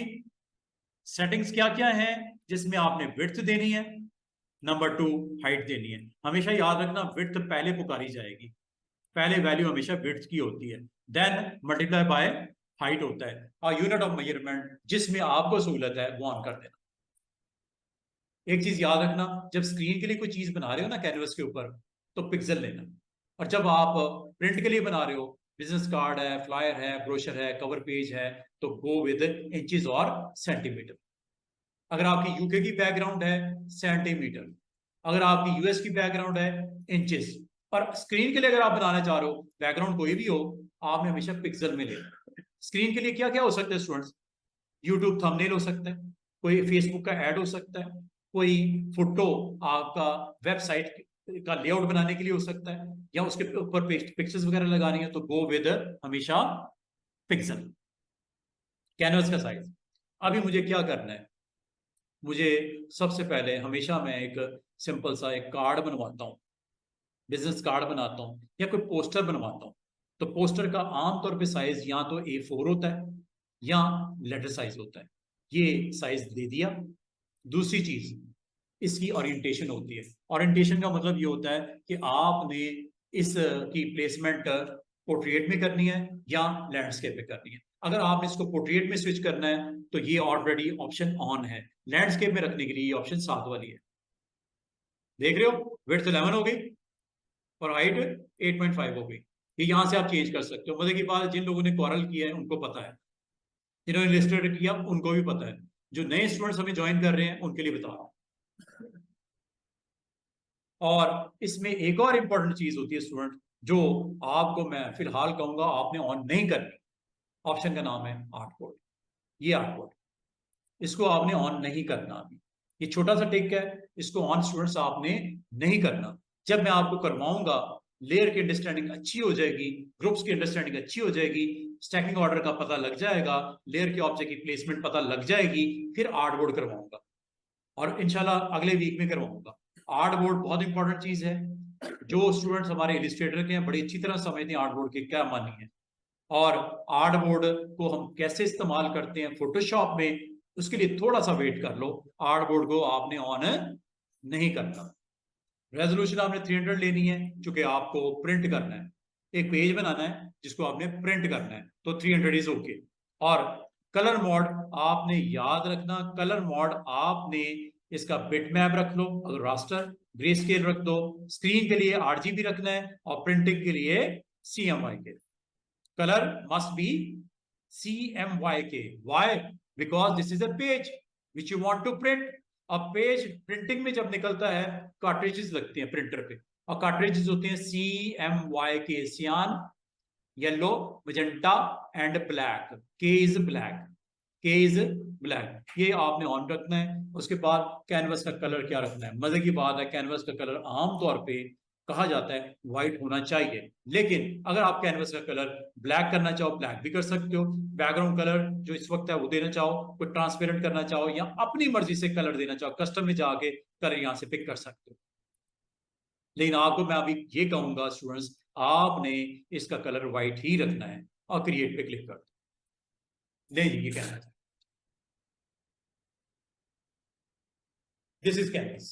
सेटिंग्स क्या क्या है, जिसमें आपने विड्थ देनी है, नंबर 2 हाइट देनी है। हमेशा याद रखना विड्थ पहले पुकारी जाएगी, पहले वैल्यू हमेशा विड्थ की होती है, देन मल्टीप्लाई बाय हाइट होता है, और यूनिट ऑफ मेजरमेंट जिसमें आपको सहूलत है वो ऑन कर देना। एक चीज याद रखना, जब स्क्रीन के लिए कोई चीज बना रहे हो ना कैनवस के ऊपर, तो पिक्सल लेना, और जब आप प्रिंट के लिए बना रहे हो बिजनेस कार्ड है, फ्लायर है, ब्रोशर है, कवर पेज है, तो गो विद इंचेस और सेंटीमीटर। अगर आपकी यूके की बैकग्राउंड है, सेंटीमीटर। अगर आपकी यूएस की बैकग्राउंड है, इंचेस। और स्क्रीन के लिए अगर आप बनाना चाह रहे हो, बैकग्राउंड कोई भी हो, आपने हमेशा पिक्सल में लेना। स्क्रीन के लिए क्या क्या हो सकता है स्टूडेंट्स? यूट्यूब थंबनेल हो सकता है, कोई फेसबुक का ऐड हो सकता है, कोई फोटो आपका वेबसाइट का लेआउट बनाने के लिए हो सकता है, या उसके ऊपर पिक्चर्स वगैरह लगानी है, तो गो विद हमेशा पिक्सल। कैनवस का साइज। अभी मुझे क्या करना है? मुझे सबसे पहले हमेशा मैं एक सिंपल सा एक कार्ड बनवाता हूँ, बिजनेस कार्ड बनाता हूँ या कोई पोस्टर बनवाता हूँ। तो पोस्टर का आमतौर पे साइज या तो A4 होता है या लेटर साइज होता है। ये साइज दे दिया। दूसरी चीज, इसकी ओरिएंटेशन होती है। ओरिएंटेशन का मतलब ये होता है कि आपने इस की प्लेसमेंट पोर्ट्रेट में करनी है या लैंडस्केप में करनी है। अगर आपने इसको पोर्ट्रेट में स्विच करना है तो ये ऑलरेडी ऑप्शन ऑन है। लैंडस्केप में रखने के लिए ये ऑप्शन 7 वाली है। देख रहे हो, विड्थ 11 हो गई और हाइट 8.5 हो गई। ये यहां से आप चेंज कर सकते हो। मजे की बात, जिन लोगों ने कॉरल किया है उनको पता है, जिन्होंने इलस्ट्रेटर किया उनको भी पता है, जो नए स्टूडेंट्स हमें ज्वाइन कर रहे हैं उनके लिए बता रहा हूं। और इसमें एक और इंपॉर्टेंट चीज होती है स्टूडेंट, जो आपको मैं फिलहाल कहूंगा आपने ऑन नहीं करनी। ऑप्शन का नाम है आर्ट बोर्ड। ये आर्ट बोर्ड, इसको आपने ऑन नहीं करना अभी। ये छोटा सा टिक है, इसको ऑन स्टूडेंट्स आपने नहीं करना। जब मैं आपको करवाऊंगा, लेयर की अंडरस्टैंडिंग अच्छी हो जाएगी, ग्रुप्स की अंडरस्टैंडिंग अच्छी हो जाएगी, स्टैकिंग ऑर्डर का पता लग जाएगा, लेयर के ऑब्जेक्ट की प्लेसमेंट पता लग जाएगी, फिर आर्ट बोर्ड करवाऊंगा और इंशाल्लाह अगले वीक में करवाऊंगा। आर्ट बोर्ड बहुत इंपॉर्टेंट चीज है। जो स्टूडेंट्स हमारे इलिस्ट्रेटर के हैं बड़ी अच्छी तरह समझते हैं आर्ट बोर्ड की क्या मानी है, और आर्ट बोर्ड को हम कैसे इस्तेमाल करते हैं फोटोशॉप में, उसके लिए थोड़ा सा वेट कर लो। आर्ट बोर्ड को आपने ऑन नहीं करना। रेजोल्यूशन आपने 300 लेनी है, क्योंकि आपको प्रिंट करना है, एक पेज बनाना है जिसको आपने प्रिंट करना है, तो 300 इज ओके। और कलर मोड आपने याद रखना, कलर मोड आपने इसका बिट मैप रख लो, अगर रास्टर ग्रे स्केल रख दो, स्क्रीन के लिए RGB रखना है और प्रिंटिंग के लिए CMYK। color must be CMYK. Why? Because this is a page which you want to print. अब पेज प्रिंटिंग में जब निकलता है, कार्ट्रिजेस लगते हैं प्रिंटर पे, और कार्ट्रिजेस होते हैं CMYK, सियान, येलो, मजेंटा एंड ब्लैक। के इज ब्लैक, के इज ब्लैक। ये आपने ऑन रखना है। उसके बाद कैनवस का कलर क्या रखना है? मजे की बात है, कैनवस का कलर आमतौर पे कहा जाता है व्हाइट होना चाहिए, लेकिन अगर आप कैनवस का कलर ब्लैक करना चाहो ब्लैक भी कर सकते हो। बैकग्राउंड कलर जो इस वक्त है वो देना चाहो, कोई ट्रांसपेरेंट करना चाहो, या अपनी मर्जी से कलर देना चाहो, कस्टम में जाके कलर यहां से पिक कर सकते हो। लेकिन आपको मैं अभी ये कहूंगा स्टूडेंट्स, आपने इसका कलर व्हाइट ही रखना है और क्रिएट पे क्लिक कर दो। नहीं ये कहना है, दिस इज कैनवस,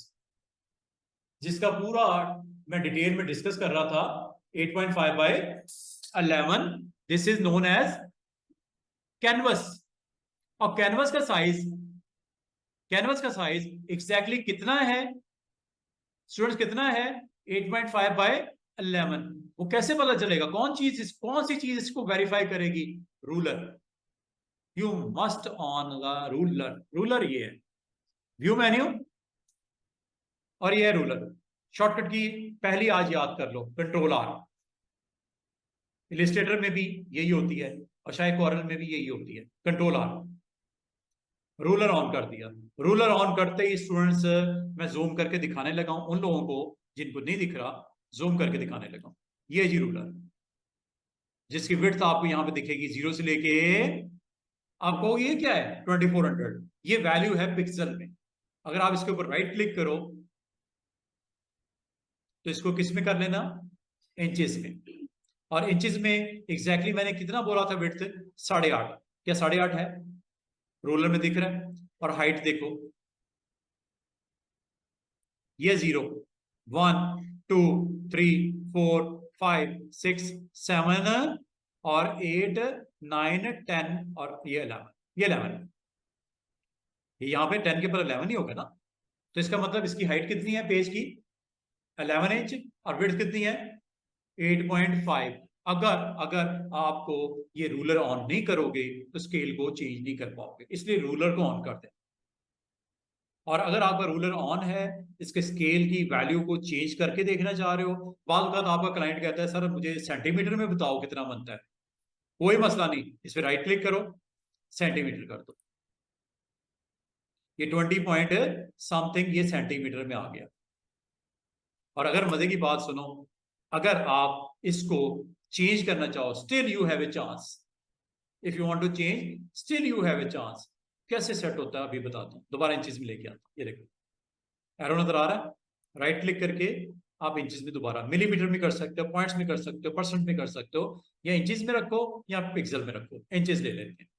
जिसका पूरा मैं डिटेल में डिस्कस कर रहा था। 8.5 by 11, this is known as canvas. और कैनवस का साइज एग्जैक्टली कितना है स्टूडेंट्स? कितना है? 8.5 बाय 11। वो कैसे पता चलेगा? कौन सी चीज इसको वेरीफाई करेगी? Ruler. You must on the ruler. Ruler ये है, व्यू मेन्यू, और ये है रूलर। शॉर्टकट की पहली आज याद कर लो, Ctrl+R। इलिस्ट्रेटर में भी यही होती है और शायद कॉरल में भी यही होती है, Ctrl+R। रूलर ऑन कर दिया। रूलर ऑन करते ही स्टूडेंट्स मैं जूम करके दिखाने लगा हूं उन लोगों को जिनको नहीं दिख रहा, जूम करके दिखाने लगा हूं। ये जी रूलर, जिसकी विड्थ आपको यहां पे दिखेगी 0 से लेके, आपको ये क्या है 2400। ये वैल्यू है पिक्सल में। अगर आप इसके ऊपर राइट क्लिक करो तो इसको किस में कर लेना? इंचेस में। और इंचेस में एग्जैक्टली मैंने कितना बोला था विड्थ? 8.5। क्या 8.5 है? रोलर में दिख रहा है। और हाइट देखो, ये 0, 1, 2, 3, 4, 5, 6, 7 और 8, 9, 10 और ये 11। ये 11 यहाँ पे 10 के पर 11 ही होगा ना, तो इसका मतलब इसकी हाइट कितनी है पेज की? 11 इंच। और विड्थ कितनी है? 8.5। अगर अगर आपको ये रूलर ऑन नहीं करोगे तो स्केल को चेंज नहीं कर पाओगे, इसलिए रूलर को ऑन कर दें। और अगर आपका रूलर ऑन है, इसके स्केल की वैल्यू को चेंज करके देखना चाह रहे हो, बाद आपका क्लाइंट कहता है सर मुझे सेंटीमीटर में बताओ कितना बनता है, कोई मसला नहीं, इस पर राइट क्लिक करो, सेंटीमीटर कर दो, ये 20 पॉइंट समथिंग ये सेंटीमीटर में आ गया। और अगर मजे की बात सुनो, अगर आप इसको चेंज करना चाहो, still you have a chance, if you want to change still you have a chance. कैसे सेट होता है अभी बताता हूं, दोबारा इंचेस में लेके आता हूं। ये देखो एरो नजर आ रहा है, राइट क्लिक करके आप इंचेस में दोबारा, मिलीमीटर में कर सकते हो, पॉइंट्स में कर सकते हो, परसेंट में कर सकते हो, या इंचेस में रखो या पिक्सल में रखो, इंचेस ले लेते हैं।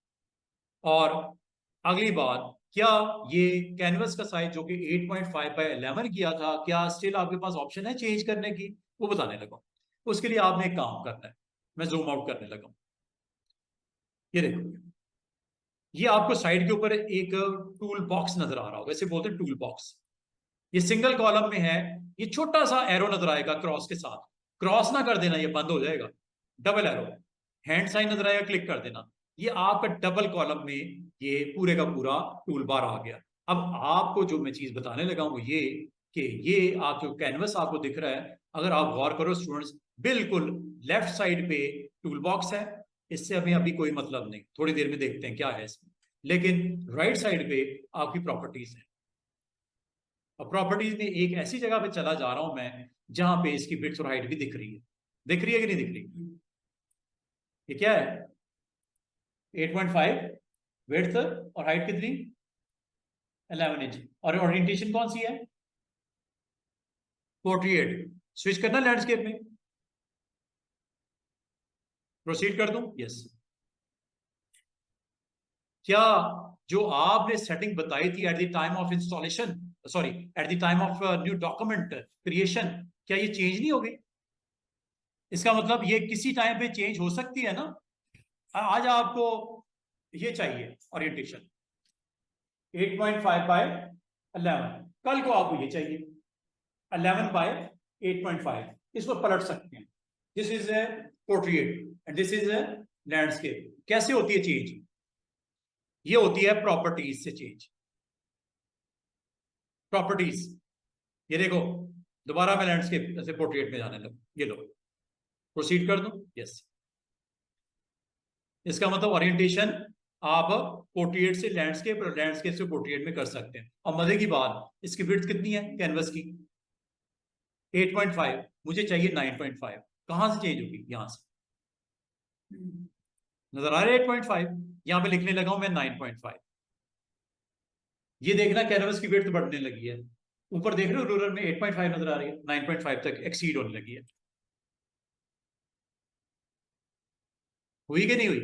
और अगली बात, क्या ये कैनवस का साइज जो कि 8.5 बाय 11 किया था, क्या स्टिल आपके पास ऑप्शन है चेंज करने की, वो बताने लगा। उसके लिए आपने एक काम करना है, मैं जूम आउट करने लगा। ये देखो, ये आपको साइड के ऊपर एक टूल बॉक्स नजर आ रहा होगा, इसे बोलते हैं टूल बॉक्स। ये सिंगल कॉलम में है, ये छोटा सा एरो नजर आएगा क्रॉस के साथ, क्रॉस ना कर देना, ये बंद हो जाएगा। डबल एरो, हैंड साइन नजर आएगा, क्लिक कर देना। ये आपका डबल कॉलम में ये पूरे का पूरा टूल बार आ गया। अब आपको जो मैं चीज बताने लगा हूं वो ये कि ये आप जो कैनवस आपको दिख रहा है, अगर आप गौर करो स्टूडेंट्स, बिल्कुल लेफ्ट साइड पे टूल बॉक्स है, इससे अभी अभी कोई मतलब नहीं, थोड़ी देर में देखते हैं क्या है इसमें। लेकिन राइट साइड पे आपकी प्रॉपर्टीज है, और प्रॉपर्टीज में एक ऐसी जगह पे चला जा रहा हूं मैं जहां पे इसकी विड्थ और हाइट भी दिख रही है। दिख रही है कि नहीं दिख रही? ये क्या है? 8.5 विड्थ, और हाइट कितनी? 11 इंच। और ओरिएंटेशन कौन सी है? पोर्ट्रेट। स्विच करना लैंडस्केप में, प्रोसीड कर दूं? यस। क्या जो आपने सेटिंग बताई थी at the time of installation, sorry at the time of new document creation, क्या ये चेंज नहीं होगी? इसका मतलब ये किसी टाइम पे चेंज हो सकती है ना। आज आपको ये चाहिए ओरिएंटेशन 8.5 बाय 11, कल को आपको ये चाहिए 11 बाय 8.5, इसको पलट सकते हैं। This is A portrait and this is A landscape. कैसे होती है चेंज? ये होती है प्रॉपर्टीज से चेंज। प्रॉपर्टीज, ये देखो, दोबारा मैं लैंडस्केप जैसे पोर्ट्रेट में जाने लगूं, ये लो, प्रोसीड कर दूं? यस। इसका मतलब ओरिएंटेशन आप पोर्ट्रेट से लैंडस्केप और लैंडस्केप से पोर्ट्रेट में कर सकते हैं। और मजे की बात, इसकी विड्थ कितनी है कैनवस की? 8.5, मुझे चाहिए 9.5। कहां से चेंज होगी? यहां से नजर आ रहा है 8.5, यहां पे लिखने लगा हूं मैं 9.5। ये देखना कैनवस की विड्थ बढ़ने लगी है, ऊपर देख रहे हो रूलर में 8.5 नजर आ रही है, 9.5 तक एक्सीड होने लगी है। हुई कि नहीं हुई?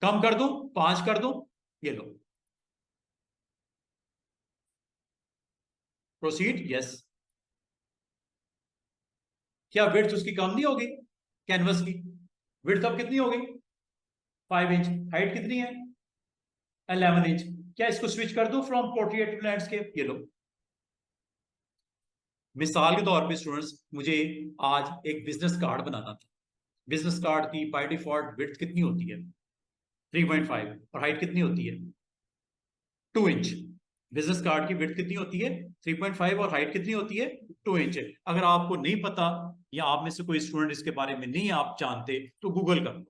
कम कर दूं? 5 कर दूं? ये लो, प्रोसीड? यस। क्या विड्थ उसकी कम नहीं होगी कैनवस की? विड्थ अब कितनी होगी? 5 इंच। हाइट कितनी है? 11 इंच। क्या इसको स्विच कर दो फ्रॉम पोर्ट्रेट टू लैंडस्केप? ये लो। मिसाल के तौर पे स्टूडेंट्स, मुझे आज एक बिजनेस कार्ड बनाना था। बिजनेस कार्ड की बाय डिफॉल्ट विड्थ कितनी होती है? 3.5। और हाइट कितनी होती है? 2 इंच। बिजनेस कार्ड की विड्थ कितनी होती है? 3.5। और हाइट कितनी होती है? 2 इंच। अगर आपको नहीं पता, या आप में से कोई स्टूडेंट इसके बारे में नहीं आप जानते, तो गूगल कर लो।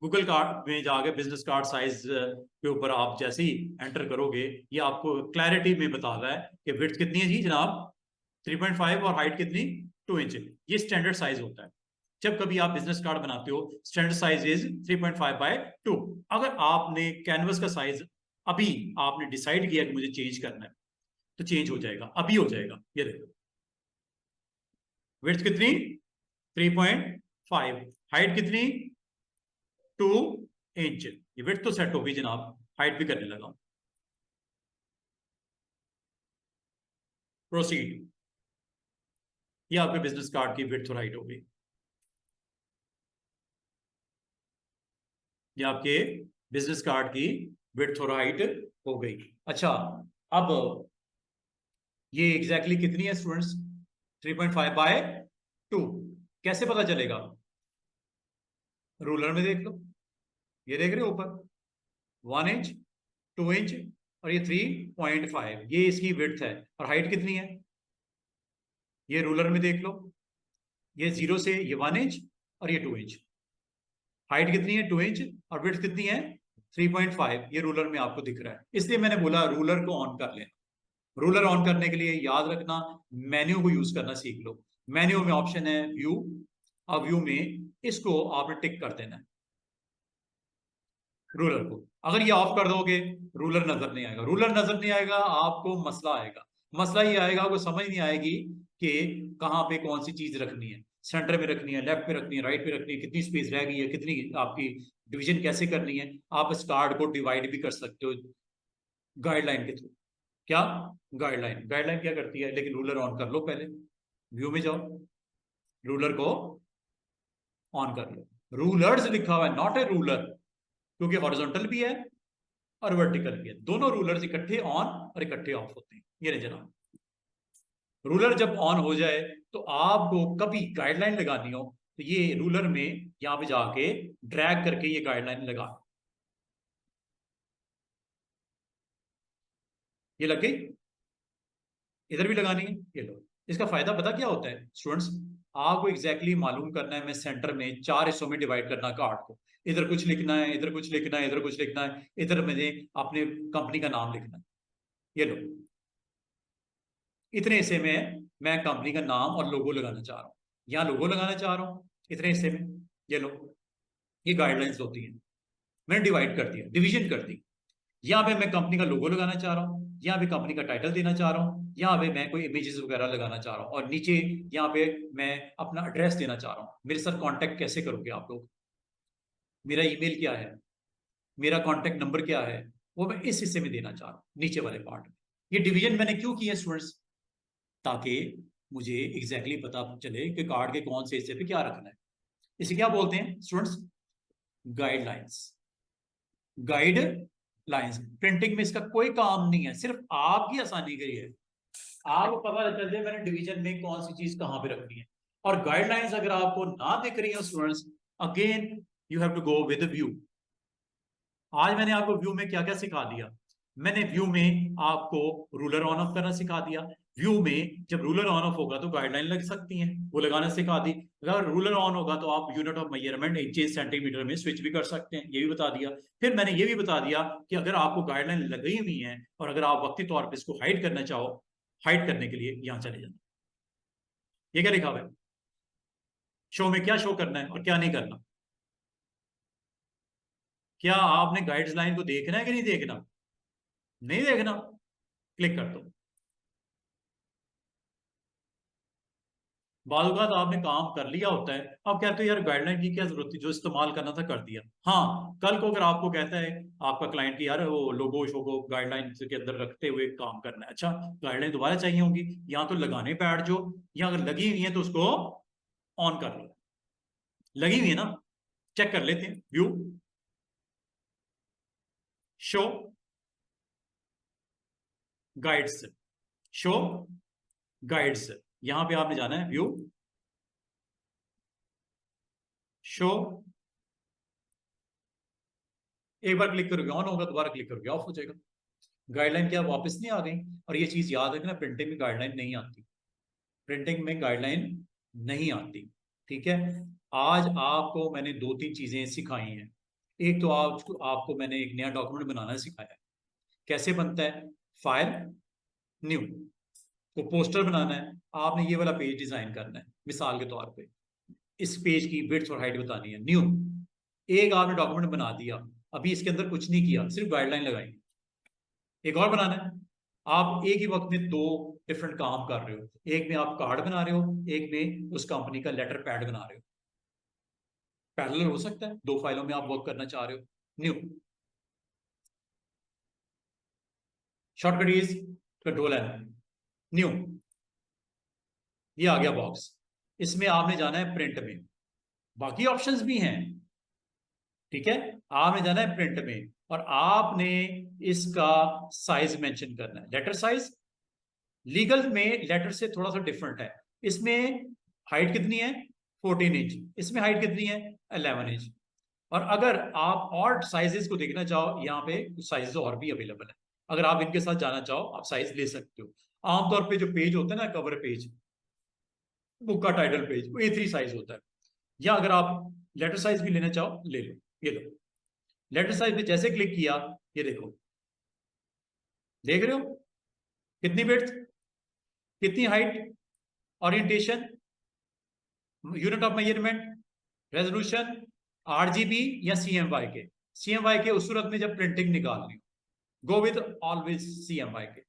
गूगल कार्ड में जाके बिजनेस कार्ड साइज के ऊपर आप जैसे ही एंटर करोगे, ये आपको क्लैरिटी में बता रहा है कि विड्थ कितनी है जी जनाब, 3.5, और हाइट कितनी? 2 इंच। ये स्टैंडर्ड साइज होता है। जब कभी आप बिजनेस कार्ड बनाते हो, स्टैंडर्ड साइज इज 3.5/2। अगर आपने कैनवस का साइज अभी आपने डिसाइड किया कि मुझे चेंज करना है, तो चेंज हो जाएगा, अभी हो जाएगा। ये देखो, विड्थ कितनी? 3.5। हाइट कितनी? 2 इंच। ये विड्थ तो सेट होगी जनाब, हाइट भी करने लगा। प्रोसीड। ये आपके बिजनेस कार्ड की विड्थ और हाइट हो गई। ये आपके बिजनेस कार्ड की विड्थ और हाइट हो गई। अच्छा, अब ये एग्जैक्टली कितनी है स्टूडेंट्स? 3.5/2। कैसे पता चलेगा? रूलर में देख लो, ये देख रहे हो ऊपर 1 इंच, 2 इंच और ये 3.5, ये इसकी विड्थ है। और हाइट कितनी है? ये रूलर में देख लो, ये 0 से ये 1 इंच और ये 2 इंच। हाइट कितनी है? 2 इंच। और विड्थ कितनी है? 3.5। ये रूलर में आपको दिख रहा है, इसलिए मैंने बोला रूलर को ऑन कर लेना। रूलर ऑन करने के लिए याद रखना, मेन्यू को यूज करना सीख लो। मेन्यू में ऑप्शन है व्यू, अब व्यू में इसको आपने टिक कर देना है, रूलर को। अगर ये ऑफ कर दोगे रूलर नजर नहीं आएगा। रूलर नजर नहीं आएगा, आपको मसला आएगा। मसला ये आएगा, आपको समझ नहीं आएगी कि कहाँ पे कौन सी चीज रखनी है, सेंटर में रखनी है, लेफ्ट पे रखनी है, राइट पे रखनी है, कितनी स्पेस रह गई है, कितनी आपकी डिवीजन कैसे करनी है। आप इस कार्ड को डिवाइड भी कर सकते हो गाइडलाइन के थ्रू। क्या गाइडलाइन? गाइडलाइन क्या करती है? लेकिन रूलर ऑन कर लो पहले, व्यू में जाओ, रूलर को ऑन कर लो। रूलर्स लिखा हुआ है, नॉट ए रूलर, क्योंकि हॉरिजॉन्टल भी है और वर्टिकल भी है। दोनों रूलर्स इकट्ठे ऑन और इकट्ठे ऑफ होते हैं। ये नहीं जनाब, रूलर जब ऑन हो जाए तो आपको कभी गाइडलाइन लगानी हो तो ये रूलर में यहां पे जाके ड्रैग करके ये गाइडलाइन लगा, ये लग गई। इधर भी लगानी है, ये लो। इसका फायदा पता क्या होता है स्टूडेंट्स? आपको एग्जैक्टली मालूम करना है, मैं सेंटर में 4 हिस्सों में डिवाइड करना कार्ड को। इधर कुछ लिखना है, इधर कुछ लिखना है, इधर कुछ लिखना है, इधर मुझे अपने कंपनी का नाम लिखना है। ये लो, इतने हिस्से में मैं कंपनी का नाम और लोगो लगाना चाह रहा हूँ। यहाँ लोगो लगाना चाह रहा हूँ इतने हिस्से में। ये लो, ये गाइडलाइंस होती हैं। मैंने डिवाइड कर दिया, डिवीजन कर दी। यहाँ पे मैं कंपनी का लोगो लगाना चाह रहा हूँ, यहाँ पे कंपनी का टाइटल देना चाह रहा हूँ, यहाँ पे मैं कोई इमेजेस वगैरह लगाना चाह रहा हूँ, और नीचे यहाँ पे मैं अपना एड्रेस देना चाह रहा हूँ। मेरे साथ कांटेक्ट कैसे करोगे आप लोग? मेरा ईमेल क्या है, मेरा कांटेक्ट नंबर क्या है, वो मैं इस हिस्से में देना चाह रहा हूँ, नीचे वाले पार्ट में। ये डिवीजन मैंने क्यों किया स्टूडेंट्स? ताकि मुझे एग्जैक्टली पता चले कि कार्ड के कौन से हिस्से पे क्या रखना है। इसे क्या बोलते हैं students? Guidelines. Guide lines. Printing में इसका कोई काम नहीं है, सिर्फ आपकी आसानी के लिए। आपको पता चल जाए मैंने डिवीजन में कौन सी चीज कहां पे रखनी है। और गाइडलाइंस अगर आपको ना दिख रही है students, again you have to go with view. आज मैंने आपको व्यू में क्या क्या सिखा दिया? मैंने व्यू में आपको रूलर ऑन ऑफ करना सिखा दिया। व्यू में जब रूलर ऑन ऑफ होगा तो गाइडलाइन लग सकती हैं, वो लगाना सिखा दी। अगर रूलर ऑन होगा तो आप unit of measurement inches centimetre में स्विच भी कर सकते हैं, ये भी बता दिया। फिर मैंने ये भी बता दिया कि अगर आपको गाइडलाइन लगी हुई है और अगर आप वक्ती तौर पर इसको हाइड करना चाहो, हाइड करने के लिए यहां चले जाना। ये क्या लिखा हुआ है? शो में क्या शो करना है और क्या नहीं करना। क्या आपने गाइडलाइन को देखना है कि नहीं देखना? नहीं देखना, क्लिक कर दो। बालूकात आपने काम कर लिया होता है, अब कहते हो यार गाइडलाइन की क्या जरूरत थी, जो इस्तेमाल करना था कर दिया। हाँ, कल को अगर आपको कहता है आपका क्लाइंट की यार वो लोगो शोगो गाइडलाइन के अंदर रखते हुए काम करना है, अच्छा गाइडलाइन दोबारा चाहिए होंगी, यहाँ तो लगाने बैठ जो, या अगर लगी हुई है तो उसको ऑन कर लो। लगी हुई है ना, चेक कर लेते हैं। View, show guides, show guides, यहां पे आपने जाना है व्यू, शो। एक बार क्लिक करोगे ऑन होगा, दोबारा क्लिक करोगे ऑफ हो जाएगा। गाइडलाइन क्या वापस नहीं आ गई? और ये चीज याद रखना, प्रिंटिंग में गाइडलाइन नहीं आती, प्रिंटिंग में गाइडलाइन नहीं आती। ठीक है, आज आपको मैंने 2-3 चीजें सिखाई हैं। एक तो आपको मैंने एक नया डॉक्यूमेंट बनाना सिखाया है, कैसे बनता है। फाइल, न्यू, तो पोस्टर बनाना है, आपने ये वाला पेज डिजाइन करना है मिसाल के तौर पे, इस पेज की विड्थ और हाइट बतानी है। न्यू, एक आपने डॉक्यूमेंट बना दिया, अभी इसके अंदर कुछ नहीं किया, सिर्फ गाइडलाइन लगाई। एक और बनाना है, आप एक ही वक्त में 2 डिफरेंट काम कर रहे हो, एक में आप कार्ड बना रहे हो, एक में उस कंपनी का लेटर पैड बना रहे हो। पैरेलल हो सकता है, 2 फाइलों में आप वर्क करना चाह रहे हो। New, shortcut is control N, new, ये आ गया बॉक्स। इसमें आपने जाना है प्रिंट में, बाकी ऑप्शंस भी हैं। ठीक है, आपने जाना है प्रिंट में और आपने इसका साइज मेंशन करना है, लेटर साइज। लीगल में लेटर से थोड़ा सा डिफरेंट है, इसमें हाइट कितनी है? 14 इंच, इसमें हाइट कितनी है 11 इंच। और अगर आप और साइजेस को देखना चाहो, यहाँ पे कुछ साइजेस और भी अवेलेबल है, अगर आप इनके साथ जाना चाहो आप साइज ले सकते हो। आमतौर पे जो पेज होता है ना, कवर पेज, बुक का टाइटल पेज, वो A3 साइज होता है। या अगर आप लेटर साइज भी लेना चाहो ले लो, ये लो। लेटर साइज पे जैसे क्लिक किया, ये देखो, देख रहे हो कितनी विड्थ, कितनी height, orientation, unit of measurement, resolution, RGB या CMYK। CMYK उस सूरत में जब प्रिंटिंग निकालनी हो, गो विद ऑलवेज CMYK।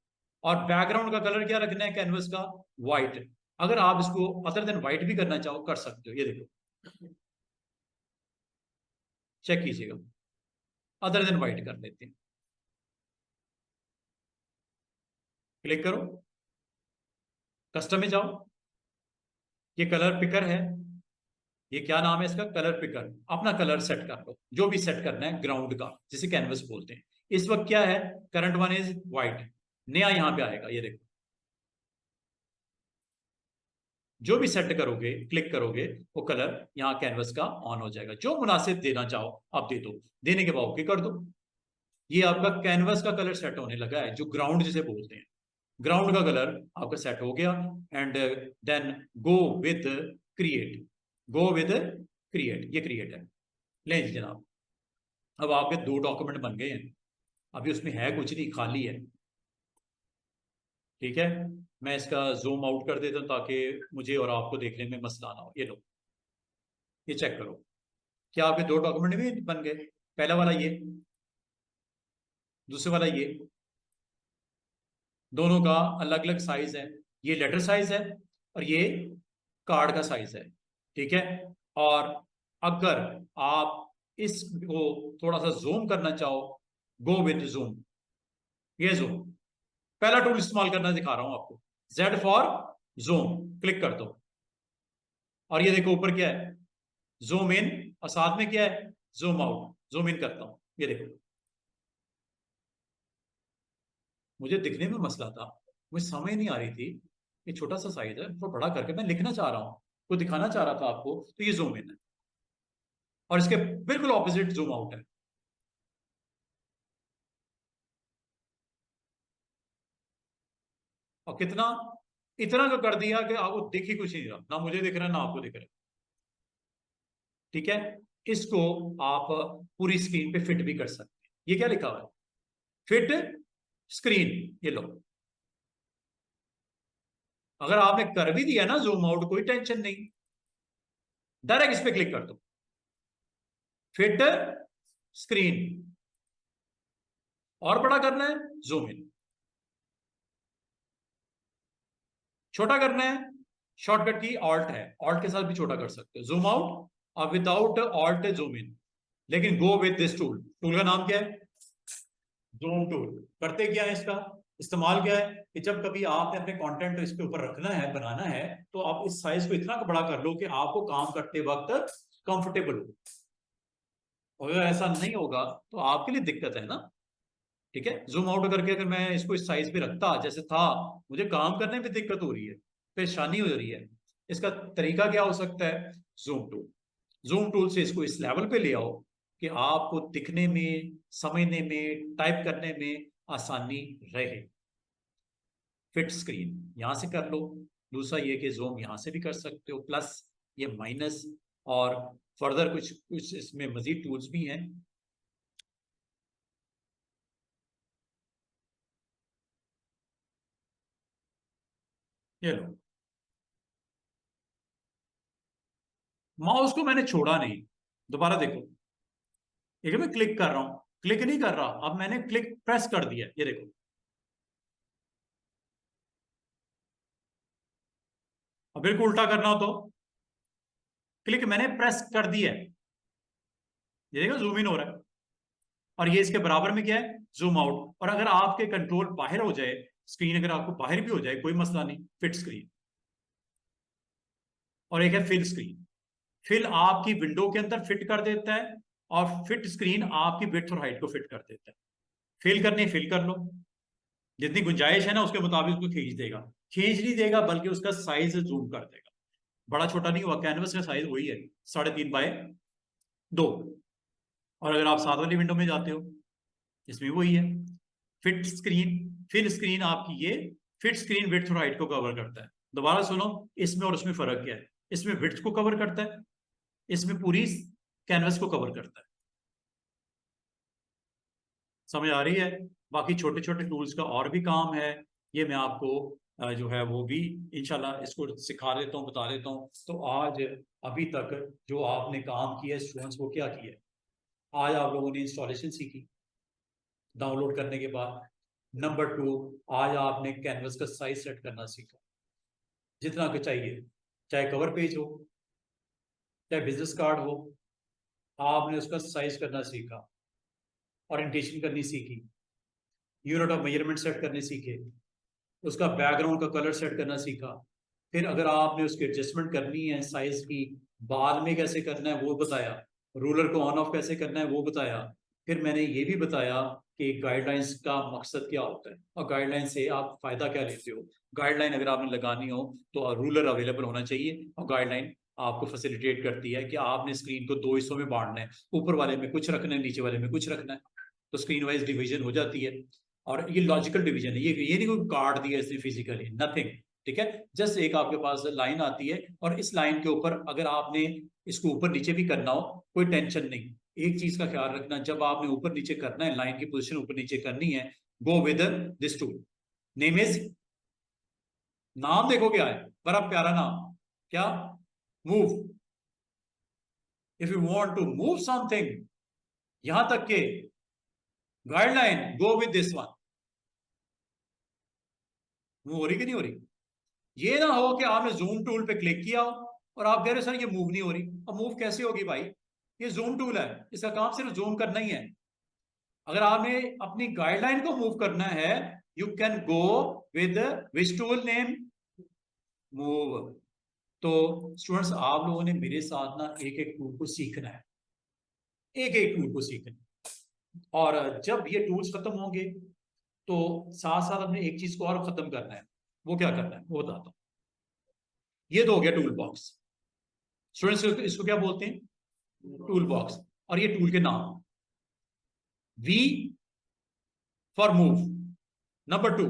और बैकग्राउंड का कलर क्या रखना है कैनवस का, व्हाइट। अगर आप इसको अदर देन व्हाइट भी करना चाहो कर सकते हो, ये देखो चेक कीजिएगा, अदर देन व्हाइट कर लेते हैं। क्लिक करो, कस्टम में जाओ, ये कलर पिकर है, ये क्या नाम है इसका, कलर पिकर। अपना कलर सेट कर लो, जो भी सेट करना है ग्राउंड का, जिसे कैनवस बोलते हैं। इस वक्त क्या है, करंट वन इज व्हाइट, नया यहां पे आएगा, ये देखो। जो भी सेट करोगे, क्लिक करोगे, वो कलर यहाँ कैनवस का ऑन हो जाएगा। जो मुनासिब देना चाहो आप दे दो, देने के बाद ओके कर दो। ये आपका कैनवस का कलर सेट होने लगा है, जो ग्राउंड जिसे बोलते हैं। ग्राउंड का कलर आपका सेट हो गया। And then go with create, go with create, ये क्रिएट है। ले जी जनाब, अब आपके 2 डॉक्यूमेंट बन गए हैं। अभी उसमें है कुछ नहीं, खाली है। ठीक है, मैं इसका जूम आउट कर देता हूं ताकि मुझे और आपको देखने में मसला ना हो। ये लो, ये चेक करो, क्या आपके 2 डॉक्यूमेंट भी बन गए। पहला वाला ये, दूसरे वाला ये, दोनों का अलग अलग साइज है। ये लेटर साइज है और ये कार्ड का साइज है। ठीक है, और अगर आप इसको थोड़ा सा जूम करना चाहो, गो विद जूम, ये जूम, पहला टूल इस्तेमाल करना दिखा रहा हूं आपको, Z फॉर जूम, क्लिक कर दो। और ये देखो ऊपर क्या है, जूम इन, और साथ में क्या है, जूम आउट। जूम इन करता हूं, ये देखो, मुझे दिखने में मसला था, मुझे समझ नहीं आ रही थी, ये छोटा सा साइज है, थोड़ा बड़ा करके मैं लिखना चाह रहा हूं, को दिखाना चाह रहा था आपको, तो ये जूम इन है। और इसके बिल्कुल ऑपोजिट जूम आउट है। और कितना, इतना का कर दिया कि आपको दिख ही कुछ नहीं रहा, ना मुझे दिख रहा है ना आपको दिख रहा है। ठीक है, इसको आप पूरी स्क्रीन पे फिट भी कर सकते हैं। ये क्या लिखा हुआ है, फिट स्क्रीन, ये लो। अगर आपने कर भी दिया ना जूम आउट, कोई टेंशन नहीं, डायरेक्ट इस पे क्लिक कर दो, फिट स्क्रीन। और बड़ा करना है, जूम इन। छोटा करना है, शॉर्टकट की ऑल्ट है, ऑल्ट के साथ भी छोटा कर सकते हो, जूम आउट। और विदाउट ऑल्ट जूम इन, लेकिन गो विद दिस टूल। टूल का नाम क्या है, जूम टूल। करते क्या है इसका इस्तेमाल, क्या है कि जब कभी आपने अपने कंटेंट इसके ऊपर रखना है, बनाना है, तो आप इस साइज को इतना बड़ा कर लो कि आपको काम करते वक्त कंफर्टेबल हो। और अगर ऐसा नहीं होगा तो आपके लिए दिक्कत है ना। ठीक है, जूम आउट करके अगर मैं इसको इस साइज पे रखता जैसे था, मुझे काम करने में दिक्कत हो रही है, परेशानी हो रही है। इसका तरीका क्या हो सकता है, जूम टूल। जूम टूल से इसको इस लेवल पे ले आओ कि आपको दिखने में, समझने में, टाइप करने में आसानी रहे। फिट स्क्रीन यहां से कर लो। दूसरा ये कि जूम यहां से भी कर सकते हो, प्लस ये माइनस, और फर्दर कुछ कुछ इसमें मजीद टूल्स भी हैं। ये लो, माउस को मैंने छोड़ा नहीं, दोबारा देखो, एक मैं क्लिक कर रहा हूं, क्लिक नहीं कर रहा, अब मैंने क्लिक प्रेस कर दिया, ये देखो। अब बिल्कुल उल्टा करना हो तो क्लिक मैंने प्रेस कर दिया है, ये देखो जूम इन हो रहा है। और ये इसके बराबर में क्या है, जूम आउट। और अगर आपके कंट्रोल बाहर हो जाए, स्क्रीन अगर आपको बाहर भी हो जाए कोई मसला नहीं, फिट स्क्रीन। और एक है फिल स्क्रीन, फिल आपकी विंडो के अंदर फिट कर देता है, और फिट स्क्रीन आपकी विड्थ और हाइट को फिट कर देता है। फिल करनी फिल कर लो, जितनी गुंजाइश है ना उसके मुताबिक उसको खींच देगा, खींच नहीं देगा बल्कि उसका साइज जूम कर देगा। बड़ा छोटा नहीं हुआ, कैनवस का साइज वही है 3.5 बाय 2। और अगर आप साथ वाली विंडो में जाते हो, इसमें वही है फिट स्क्रीन। फिल स्क्रीन आपकी ये फिट स्क्रीन विड्थ और हाइट को कवर करता है। दोबारा सुनो, इसमें और उसमें फर्क क्या है? इसमें विड्थ को कवर करता है, इसमें पूरी कैनवस को कवर करता है। समझ आ रही है? बाकी छोटे छोटे टूल्स का और भी काम है, ये मैं आपको जो है वो भी इंशाल्लाह इसको सिखा देता हूँ, बता देता हूँ। तो आज अभी तक जो आपने काम किया स्टूडेंट्स, वो क्या किया? आज आप लोगों ने इंस्टॉलेशन सीखी डाउनलोड करने के बाद। नंबर 2, आज आपने कैनवस का साइज सेट करना सीखा, जितना कि चाहिए, चाहे कवर पेज हो चाहे बिजनेस कार्ड हो, आपने उसका साइज करना सीखा, ओरिएंटेशन करनी सीखी, यूनिट ऑफ मेजरमेंट सेट करने सीखे, उसका बैकग्राउंड का कलर सेट करना सीखा। फिर अगर आपने उसकी एडजस्टमेंट करनी है साइज की, बाद में कैसे करना है वो बताया, रूलर को ऑन ऑफ कैसे करना है वो बताया। फिर मैंने ये भी बताया कि गाइडलाइंस का मकसद क्या होता है और गाइडलाइन से आप फायदा क्या लेते हो। गाइडलाइन अगर आपने लगानी हो तो रूलर अवेलेबल होना चाहिए, और गाइडलाइन आपको फैसिलिटेट करती है कि आपने स्क्रीन को 2 हिस्सों में बांटना है, ऊपर वाले में कुछ रखना है, नीचे वाले में कुछ रखना है, तो स्क्रीन वाइज डिवीजन हो जाती है। और ये लॉजिकल डिवीजन है, ये नहीं कोई कार्ड दिया इसने फिजिकली, नथिंग। ठीक है, जस्ट एक आपके पास लाइन आती है, और इस लाइन के ऊपर अगर आपने इसको ऊपर नीचे भी करना हो, कोई टेंशन नहीं। एक चीज का ख्याल रखना, जब आपने ऊपर नीचे करना है, लाइन की पोजीशन ऊपर नीचे करनी है, go with this tool, name is, नाम देखो क्या है, बड़ा प्यारा नाम, क्या? Move. If you want to move something, यहां तक के guideline, go with this one. Move हो रही कि नहीं हो रही? ये ना हो कि आपने जूम टूल पे क्लिक किया और आप कह रहे सर ये मूव नहीं हो रही। अब मूव कैसे होगी भाई? ये जूम टूल है, इसका काम सिर्फ जूम करना ही है। अगर आपने अपनी गाइडलाइन को मूव करना है, you can go with which tool, name move. तो स्टूडेंट्स, आप लोगों ने मेरे साथ ना एक एक टूल को सीखना है, एक एक टूल को सीखना है। और जब ये टूल्स खत्म होंगे तो साथ साथ हमने एक चीज को और खत्म करना है। वो क्या करना है वो बताता हूं। ये तो हो गया टूल बॉक्स। स्टूडेंट्स, इसको क्या बोलते हैं? Tool box. और ये टूल के नाम, वी फॉर मूव। नंबर 2,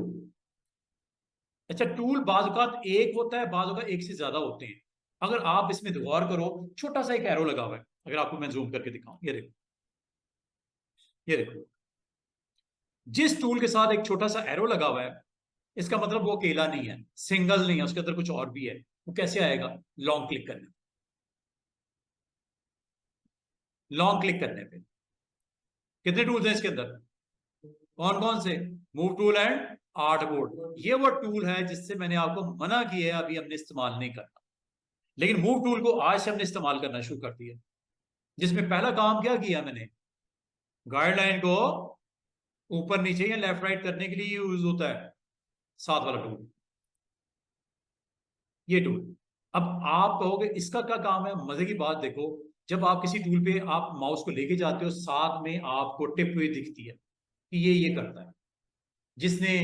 अच्छा टूल बाजुकात एक होता है, बाजुकात एक से ज्यादा होते हैं। अगर आप इसमें गौर करो, छोटा सा एक एरो लगा हुआ है, अगर आपको मैं जूम करके दिखाऊं, ये देखो, ये देखो, जिस टूल के साथ एक छोटा सा एरो लगा हुआ है, इसका मतलब वो अकेला नहीं है, सिंगल नहीं है, उसके अंदर कुछ और भी है। वो कैसे आएगा? लॉन्ग क्लिक करने, लॉन्ग क्लिक करने पे। कितने टूल्स हैं इसके अंदर? कौन कौन से? Move tool and art board. ये वो टूल है जिससे मैंने आपको मना किया है अभी हमने इस्तेमाल नहीं करना, लेकिन मूव टूल को आज से हमने इस्तेमाल करना शुरू कर दिया। जिसमें पहला काम क्या किया मैंने, गाइडलाइन को ऊपर नीचे या लेफ्ट राइट करने के लिए यूज होता है साथ वाला टूल, ये टूल। अब आप कहोगे इसका क्या काम है? मजे की बात देखो, जब आप किसी टूल पे आप माउस को लेके जाते हो, साथ में आपको टिप हुई दिखती है कि ये करता है। जिसने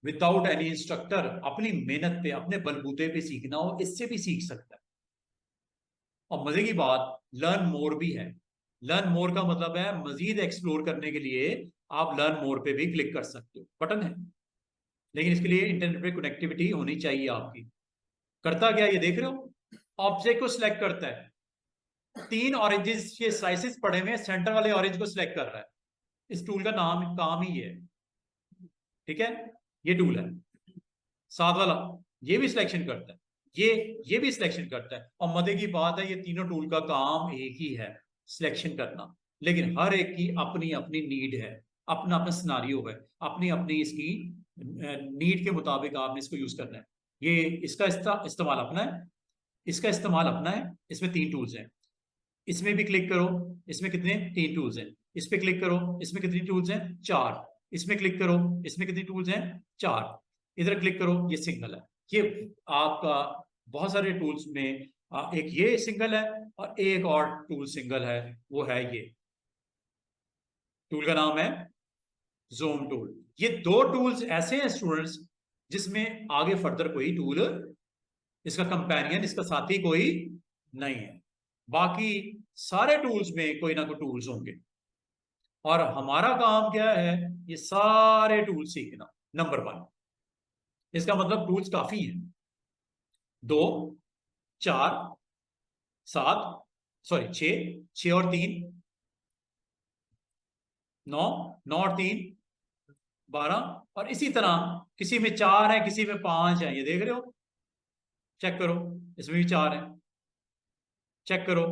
विदाउट एनी इंस्ट्रक्टर अपनी मेहनत पे अपने बलबूते पे सीखना हो, इससे भी सीख सकता है। और मजे की बात, लर्न मोर भी है। लर्न मोर का मतलब है मजीद एक्सप्लोर करने के लिए आप लर्न मोर पे भी क्लिक कर सकते हो, बटन है। लेकिन इसके लिए इंटरनेट पे कनेक्टिविटी होनी चाहिए आपकी। करता क्या ये देख रहे हो? ऑब्जेक्ट को सिलेक्ट करता है, 3 ऑरेंजेस के स्लाइसेस पड़े हुए, सेंटर वाले ऑरेंज को सिलेक्ट कर रहा है। इस टूल का नाम काम ही है। ठीक है, ये टूल है। साथ वाला ये भी सिलेक्शन करता है, ये भी सिलेक्शन करता है। और मजे की बात है, ये तीनों टूल का काम एक ही है, सिलेक्शन करना। लेकिन हर एक की अपनी अपनी नीड है, अपना अपना सिनारियो है, अपनी अपनी इसकी नीड के मुताबिक आपने इसको यूज करना है। ये इसका इस्तेमाल अपना है, इसका इस्तेमाल अपना है। इसमें 3 टूल्स हैं, इसमें भी क्लिक करो, इसमें कितने? 3 टूल्स हैं। इस पे क्लिक करो, इसमें कितनी टूल्स हैं? 4। इसमें क्लिक करो, इसमें कितनी टूल्स हैं? 4। इधर क्लिक करो, ये सिंगल है। ये आपका बहुत सारे टूल्स में एक ये सिंगल है और एक और टूल सिंगल है, वो है ये टूल का नाम है ज़ूम टूल। ये 2 टूल्स ऐसे हैं स्टूडेंट्स जिसमें आगे फर्दर कोई टूल इसका कंपेनियन, इसका साथी कोई नहीं है। बाकी सारे टूल्स में कोई ना कोई टूल्स होंगे, और हमारा काम क्या है, ये सारे टूल्स सीखना। नंबर 1, इसका मतलब टूल्स काफी हैं। 2, 4, 7, सॉरी 6, 6 और 3 9, 9 और 3 12, और इसी तरह किसी में 4 है, किसी में 5 है। ये देख रहे हो, चेक करो, इसमें भी 4 है, चेक करो।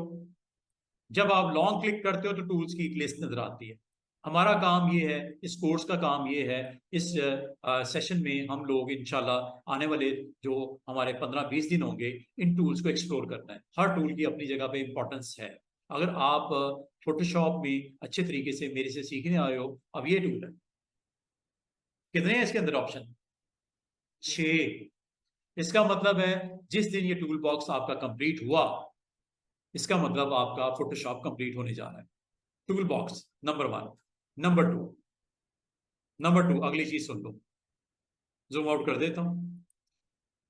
जब आप लॉन्ग क्लिक करते हो तो टूल्स की एक लिस्ट नजर आती है। हमारा काम ये है, इस कोर्स का काम ये है, इस सेशन में हम लोग इंशाल्लाह आने वाले जो हमारे 15-20 दिन होंगे, इन टूल्स को एक्सप्लोर करना है। हर टूल की अपनी जगह पे इंपॉर्टेंस है। अगर आप फोटोशॉप में अच्छे तरीके से मेरे से सीखने आए हो, अब ये टूल है। कितने हैं इसके अंदर ऑप्शन? 6। इसका मतलब है जिस दिन ये टूल बॉक्स आपका कंप्लीट हुआ, इसका मतलब आपका फोटोशॉप कंप्लीट होने जा रहा है। Tool box number 1। नंबर 2 अगली चीज सुन लो, जूम आउट कर देता हूं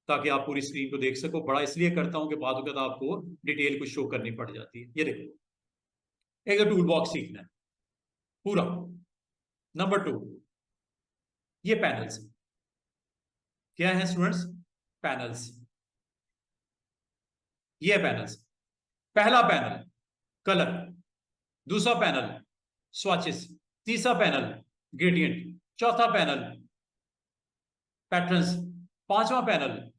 ताकि आप पूरी स्क्रीन को देख सको। बड़ा इसलिए करता हूं कि बाद वक्त आपको डिटेल कुछ शो करनी पड़ जाती है। ये देखो, एक टूल बॉक्स सीखना है पूरा। नंबर 2, ये पैनल्स क्या है स्टूडेंट्स? पैनल्स। ये पैनल्स, पहला पैनल कलर, दूसरा पैनल स्वॉचेस, तीसरा पैनल ग्रेडियंट, चौथा पैनल पैटर्न्स, पांचवा पैनल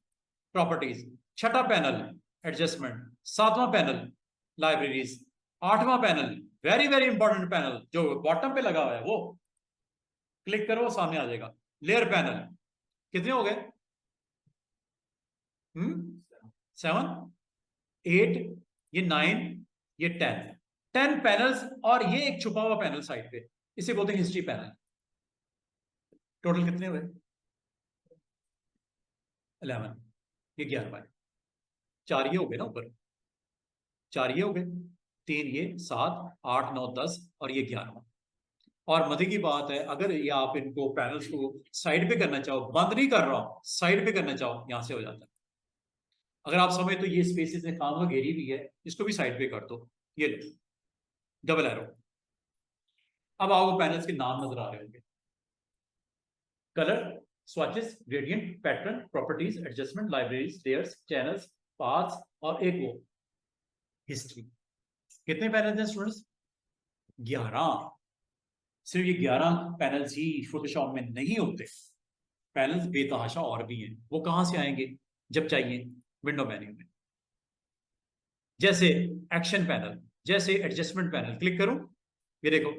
प्रॉपर्टीज, छठा पैनल एडजस्टमेंट, सातवां पैनल लाइब्रेरीज, आठवां panel very very important panel जो बॉटम पे लगा हुआ है वो क्लिक करो, सामने आ जाएगा लेयर पैनल। कितने हो गए? 7, 8, ये 9, ये 10 पैनल्स, और ये एक छुपा हुआ पैनल साइड पे, इसे बोलते हैं हिस्ट्री पैनल। टोटल कितने हुए? 11। ये 11 4 ये हो गए ना ऊपर, 4 ये हो गए, 3 ये, 7, 8, 9, 10 और ये 11। और मजे की बात है, अगर ये आप इनको पैनल्स को साइड पे करना चाहो, बंद नहीं कर रहा हूं, साइड पे करना चाहो, यहां से हो जाता है। अगर आप समझ तो ये स्पेसिस ने काम घेरी भी है, इसको भी साइड पे कर दो, ये लो डबल एरो। अब आपको पैनल्स के नाम नजर आ रहे होंगे, colour, swatches, gradient, pattern, properties, adjustment, libraries, layers, channels, paths, और एक वो हिस्ट्री। कितने पैनल्स हैं स्टूडेंट्स? 11। सिर्फ ये 11 पैनल्स ही फोटोशॉप में नहीं होते, पैनल्स बेतहाशा और भी हैं। वो कहां से आएंगे? जब चाहिए विंडो मेन्यू में, जैसे एक्शन पैनल, जैसे एडजस्टमेंट पैनल। क्लिक करूं, ये देखो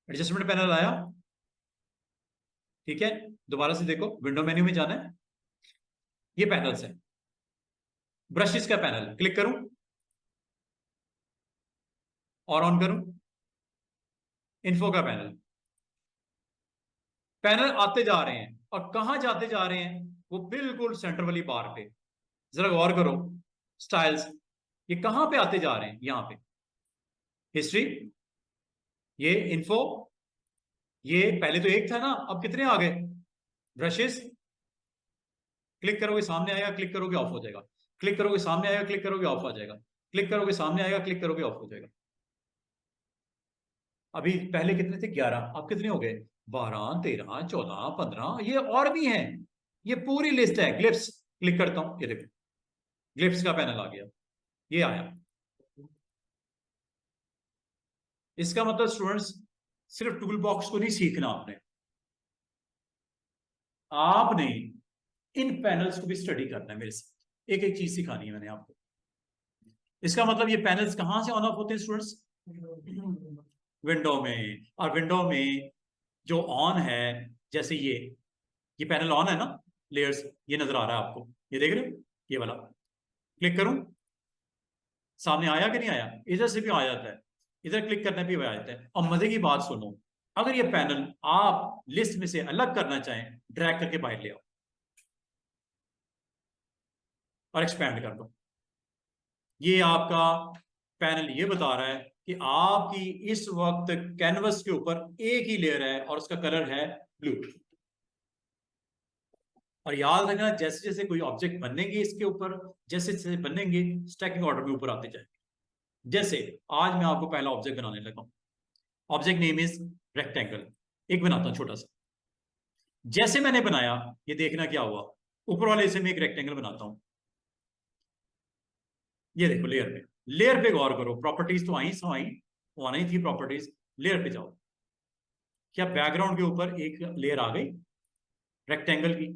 एडजस्टमेंट पैनल आया, ठीक है। दोबारा से देखो, विंडो मेन्यू में जाना है, ये पैनल्स है। ब्रशेस का पैनल, क्लिक करूं और ऑन करूं, इन्फो का पैनल। पैनल आते जा रहे हैं, और कहां जाते जा रहे हैं? वो बिल्कुल सेंटर वाली बार पे। जरा गौर करो, स्टाइल्स ये कहां पे आते जा रहे हैं? यहां पे हिस्ट्री, ये इन्फो, ये पहले तो एक था ना, अब कितने आ गए? ब्रशेस, क्लिक करोगे सामने आएगा, क्लिक करोगे ऑफ हो जाएगा, क्लिक करोगे सामने आएगा, क्लिक करोगे ऑफ आ जाएगा, क्लिक करोगे सामने आएगा, क्लिक करोगे ऑफ हो जाएगा। अभी पहले कितने थे? 11, अब कितने हो गए? 12, 13, 14, 15, ये और भी हैं। ये पूरी लिस्ट है। ग्लिप्स, क्लिक करता हूं, ये देखो ग्लिप्स का पैनल आ गया, ये आया। इसका मतलब स्टूडेंट्स सिर्फ टूल बॉक्स को नहीं सीखना आपने इन पैनल्स को भी स्टडी करना है मेरे साथ। एक एक चीज सिखानी है मैंने आपको। इसका मतलब ये पैनल्स कहां से ऑन ऑफ होते हैं स्टूडेंट्स? विंडो में। और विंडो में जो ऑन है, जैसे ये पैनल ऑन है ना, लेयर्स, ये नजर आ रहा है आपको, ये देख रहे हो, ये वाला। क्लिक करूं, सामने आया कि नहीं आया? इधर से भी आ जाता है, इधर क्लिक करने भी आ जाता है। और मजे की बात सुनो, अगर ये पैनल आप लिस्ट में से अलग करना चाहें, ड्रैग करके बाहर ले आओ और एक्सपैंड कर दो। ये आपका पैनल ये बता रहा है कि आपकी इस वक्त कैनवस के ऊपर एक ही लेयर है और उसका कलर है ब्लू। और याद रखना जैसे जैसे कोई ऑब्जेक्ट बनेंगे इसके ऊपर, जैसे जैसे बनेंगे स्टैकिंग ऑर्डर में ऊपर आते जाएंगे। जैसे आज मैं आपको पहला ऑब्जेक्ट बनाने लगा हूं, ऑब्जेक्ट नेम इज रेक्टेंगल, एक बनाता हूं छोटा सा। जैसे मैंने बनाया, ये देखना क्या हुआ, ऊपर वाले से मैं एक रेक्टेंगल बनाता हूं। ये देखो लेयर पे, लेयर पे गौर करो, प्रॉपर्टीज तो आई सो आई, वो आनी थी प्रॉपर्टीज। लेयर पे जाओ, क्या बैकग्राउंड के ऊपर एक लेयर आ गई रेक्टेंगल की?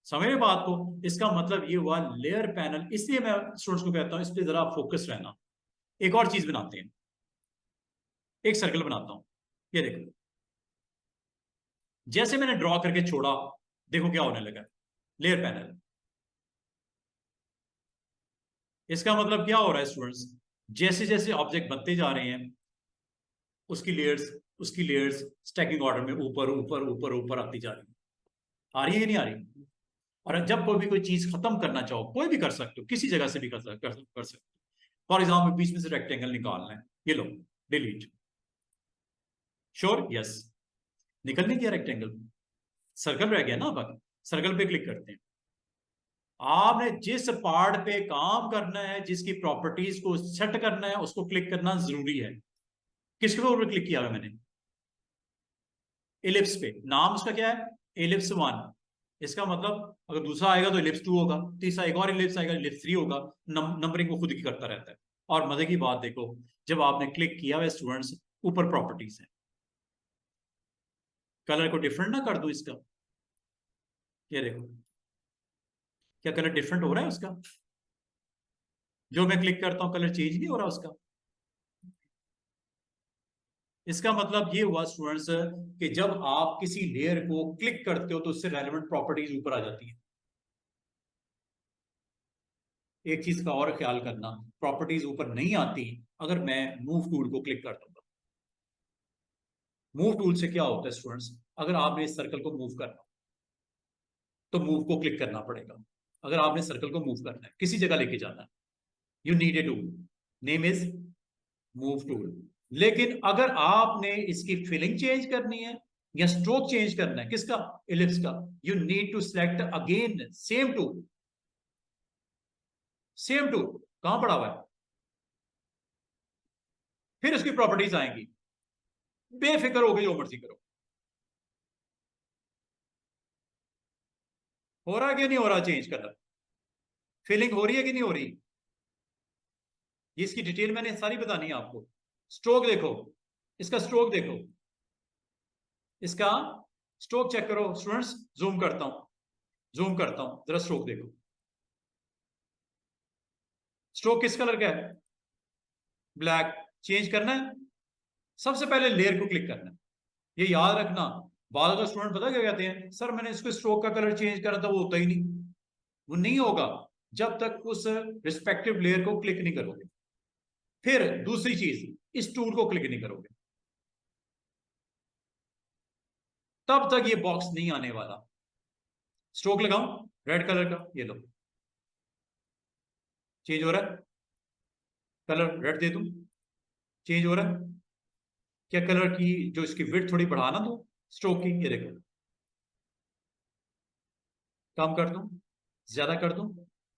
समझ में बात को? इसका मतलब ये हुआ लेयर पैनल। इसलिए मैं स्टूडेंट्स को कहता हूं इस पे जरा फोकस रहना। एक और चीज बनाते हैं, एक सर्कल बनाता हूं। ये देखो, जैसे मैंने ड्रॉ करके छोड़ा, देखो क्या होने लगा, लेयर पैनल। इसका मतलब क्या हो रहा है स्टूडेंट्स, जैसे जैसे ऑब्जेक्ट बनते जा रहे हैं, उसकी लेयर्स स्टैकिंग ऑर्डर में ऊपर ऊपर ऊपर ऊपर आती जा रही है। आ रही है कि नहीं आ रही? और जब कोई चीज खत्म करना चाहो, कोई भी कर सकते हो, किसी जगह से भी कर सकते हो। फॉर एग्जाम्पल बीच में से रेक्टेंगल निकालना है, ये लो, डिलीट। श्योर? यस। निकल नहीं गया रेक्टेंगल, सर्कल रह गया ना। अब सर्कल पे क्लिक करते हैं। आपने जिस पार्ट पे काम करना है, जिसकी प्रॉपर्टीज को सेट करना है, उसको क्लिक करना जरूरी है। किसके ऊपर क्लिक किया है मैंने? एलिप्स पे। नाम उसका क्या है? एलिप्स 1। इसका मतलब अगर दूसरा आएगा तो एलिप्स 2 होगा, तीसरा एक और एलिप्स आएगा, एलिप्स 3 होगा। नंबरिंग वो खुद ही करता रहता है। और मजे की बात देखो, जब आपने क्लिक किया हुआ स्टूडेंट्स, ऊपर प्रॉपर्टीज है। कलर को डिफरेंट ना कर दूं इसका, ये देखो, क्या कलर डिफरेंट हो रहा है उसका? जो मैं क्लिक करता हूं कलर चेंज नहीं हो रहा उसका। इसका मतलब ये हुआ स्टूडेंट्स कि जब आप किसी लेयर को क्लिक करते हो तो उससे रेलेवेंट प्रॉपर्टीज ऊपर आ जाती है। एक चीज का और ख्याल करना, प्रॉपर्टीज ऊपर नहीं आती अगर मैं मूव टूल को क्लिक कर दूंगा। मूव टूल से क्या होता है स्टूडेंट्स, अगर आपने इस सर्कल को मूव करना तो मूव को क्लिक करना पड़ेगा। अगर आपने सर्कल को मूव करना है, किसी जगह लेके जाना है, you need a tool, name is move tool. लेकिन अगर आपने इसकी फिलिंग चेंज करनी है या स्ट्रोक चेंज करना है, किसका? इलिप्स का, you need to select again same tool. Same tool कहां पड़ा हुआ है? फिर उसकी प्रॉपर्टीज आएंगी, बेफिक्र हो गई, जो मर्जी करो। हो रहा है कि नहीं हो रहा चेंज करना? फिलिंग हो रही है कि नहीं हो रही? ये इसकी डिटेल मैंने सारी बतानी है आपको। स्ट्रोक देखो, इसका स्ट्रोक देखो, इसका स्ट्रोक चेक करो स्टूडेंट्स। जूम करता हूं, जूम करता हूं, जरा स्ट्रोक देखो। स्ट्रोक किस कलर का है? ब्लैक। चेंज करना है, सबसे पहले लेयर को क्लिक करना है। ये याद रखना। बाद का स्टूडेंट पता क्या कहते हैं, सर मैंने इसको स्ट्रोक का कलर चेंज करा था, वो होता ही नहीं। वो नहीं होगा जब तक उस रिस्पेक्टिव लेयर को क्लिक नहीं करोगे। फिर दूसरी चीज, इस टूल को क्लिक नहीं करोगे, तब तक ये बॉक्स नहीं आने वाला। स्ट्रोक लगाऊं रेड कलर का, ये लो, चेंज हो रहा है। कलर रेड दे दूं, चेंज हो रहा है। क्या कलर की जो इसकी विड्थ थोड़ी बढ़ाना दूं स्ट्रोक की, ये देखो, कम कर दूं, ज्यादा कर दूं,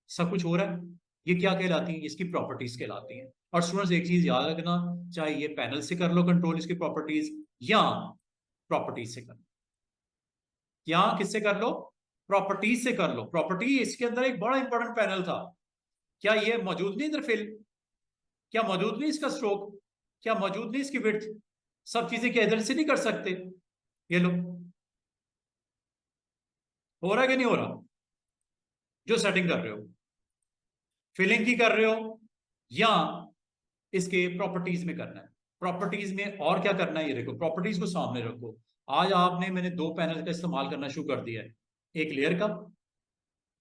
सब कुछ हो रहा है। ये क्या कहलाती है? इसकी प्रॉपर्टीज कहलाती हैं। और स्टूडेंट्स एक चीज याद रखना, चाहे ये पैनल से कर लो कंट्रोल इसकी प्रॉपर्टीज, या प्रॉपर्टीज से कर लो, या किससे कर लो? प्रॉपर्टीज से कर लो। प्रॉपर्टी इसके अंदर एक बड़ा इंपॉर्टेंट पैनल था। क्या ये मौजूद नहीं इधर? फिल क्या मौजूद नहीं इसका? स्ट्रोक क्या मौजूद नहीं इसकी विड्थ? सब चीजें क्या इधर से नहीं कर सकते? ये लो, हो रहा है कि नहीं हो रहा? जो सेटिंग कर रहे हो, फिलिंग की कर रहे हो, या इसके प्रॉपर्टीज में करना है। प्रॉपर्टीज में और क्या करना है, ये देखो, प्रॉपर्टीज को सामने रखो। आज आपने मैंने दो पैनल का इस्तेमाल करना शुरू कर दिया है, एक लेयर का,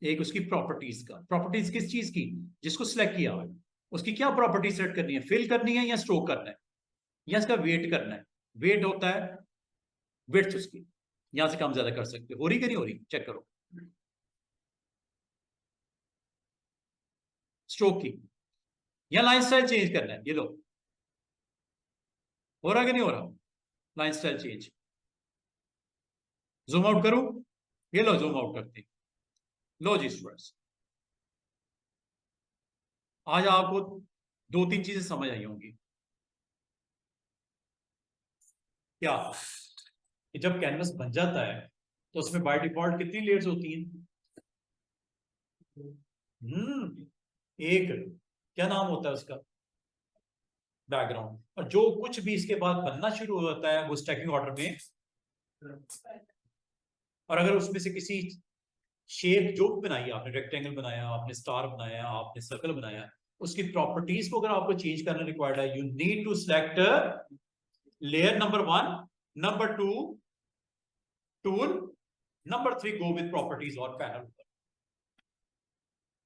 एक उसकी प्रॉपर्टीज का। प्रॉपर्टीज किस चीज की? जिसको सिलेक्ट किया है उसकी क्या प्रॉपर्टी सेट करनी है? फिल करनी है या स्ट्रोक करना है, या इसका वेट करना है? वेट होता है विड्थ उसकी, यहां से कम ज्यादा कर सकते हो रही कि नहीं हो रही, चेक करो। स्ट्रोक की, या लाइन स्टाइल चेंज करना है, ये लो, हो रहा कि नहीं हो रहा? Line style change, zoom out करूं, ये लो जूम आउट करते हैं। लो जी स्टूडेंट्स, आज आपको दो तीन चीजें समझ आई होंगी। क्या कि जब कैनवस बन जाता है तो उसमें बाय डिफॉल्ट कितनी लेयर्स होती हैं? एक। क्या नाम होता है उसका? बैकग्राउंड। और जो कुछ भी इसके बाद बनना शुरू हो जाता है वो स्टैकिंग ऑर्डर में। और अगर उसमें से किसी शेप जो भी बनाई, आपने रेक्टेंगल बनाया, आपने स्टार बनाया, आपने सर्कल बनाया, उसकी प्रॉपर्टीज को अगर आपको चेंज करना रिक्वायर्ड है, you need to select layer number 1, number 2 tool, number 3 go with properties और पैनल।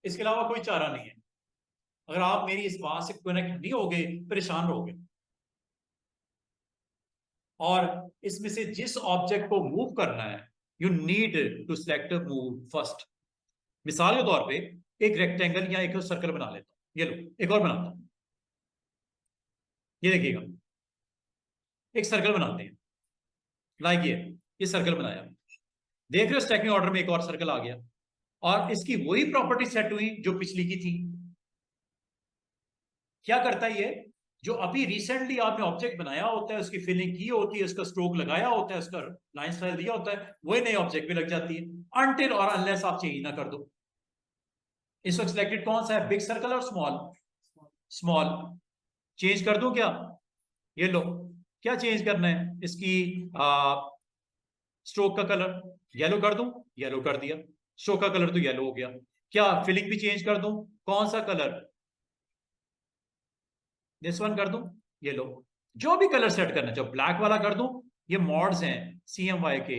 इसके अलावा कोई चारा नहीं है। अगर आप मेरी इस बात से कनेक्ट नहीं होगे, परेशान रहोगे। और इसमें से जिस ऑब्जेक्ट को मूव करना है, you need to select move first. मिसाल के तौर पे एक रेक्टेंगल या एक सर्कल बना लेता हूं। ये लो, एक और बनाता हूं। ये देखिएगा, एक सर्कल बनाते हैं। लाइक ये सर्कल बनाया, देख रहे हो स्टैकिंग ऑर्डर में एक और सर्कल आ गया, और इसकी वही प्रॉपर्टी सेट हुई जो पिछली की थी। क्या करता है ये? जो अभी रिसेंटली आपने ऑब्जेक्ट बनाया होता है, उसकी फिलिंग की होती है, उसका स्ट्रोक लगाया होता है, उसका लाइन स्टाइल दिया होता है, वही नए ऑब्जेक्ट में लग जाती है, अनटिल और अनलेस आप चेंज ना कर दो। इस वक्त सिलेक्टेड कौन सा है, बिग सर्कल और स्मॉल? स्मॉल। चेंज कर दूं क्या? ये लो, क्या चेंज करना है? इसकी स्ट्रोक का कलर येलो कर दूं? येलो कर दिया। स्ट्रोक का कलर तो येलो हो गया। क्या फिलिंग भी चेंज कर दूं? कौन सा कलर? दिस वन कर दूं? ये लो। जो भी कलर सेट करना चाहो, ब्लैक वाला कर दूं? ये मॉड्स हैं CMY के,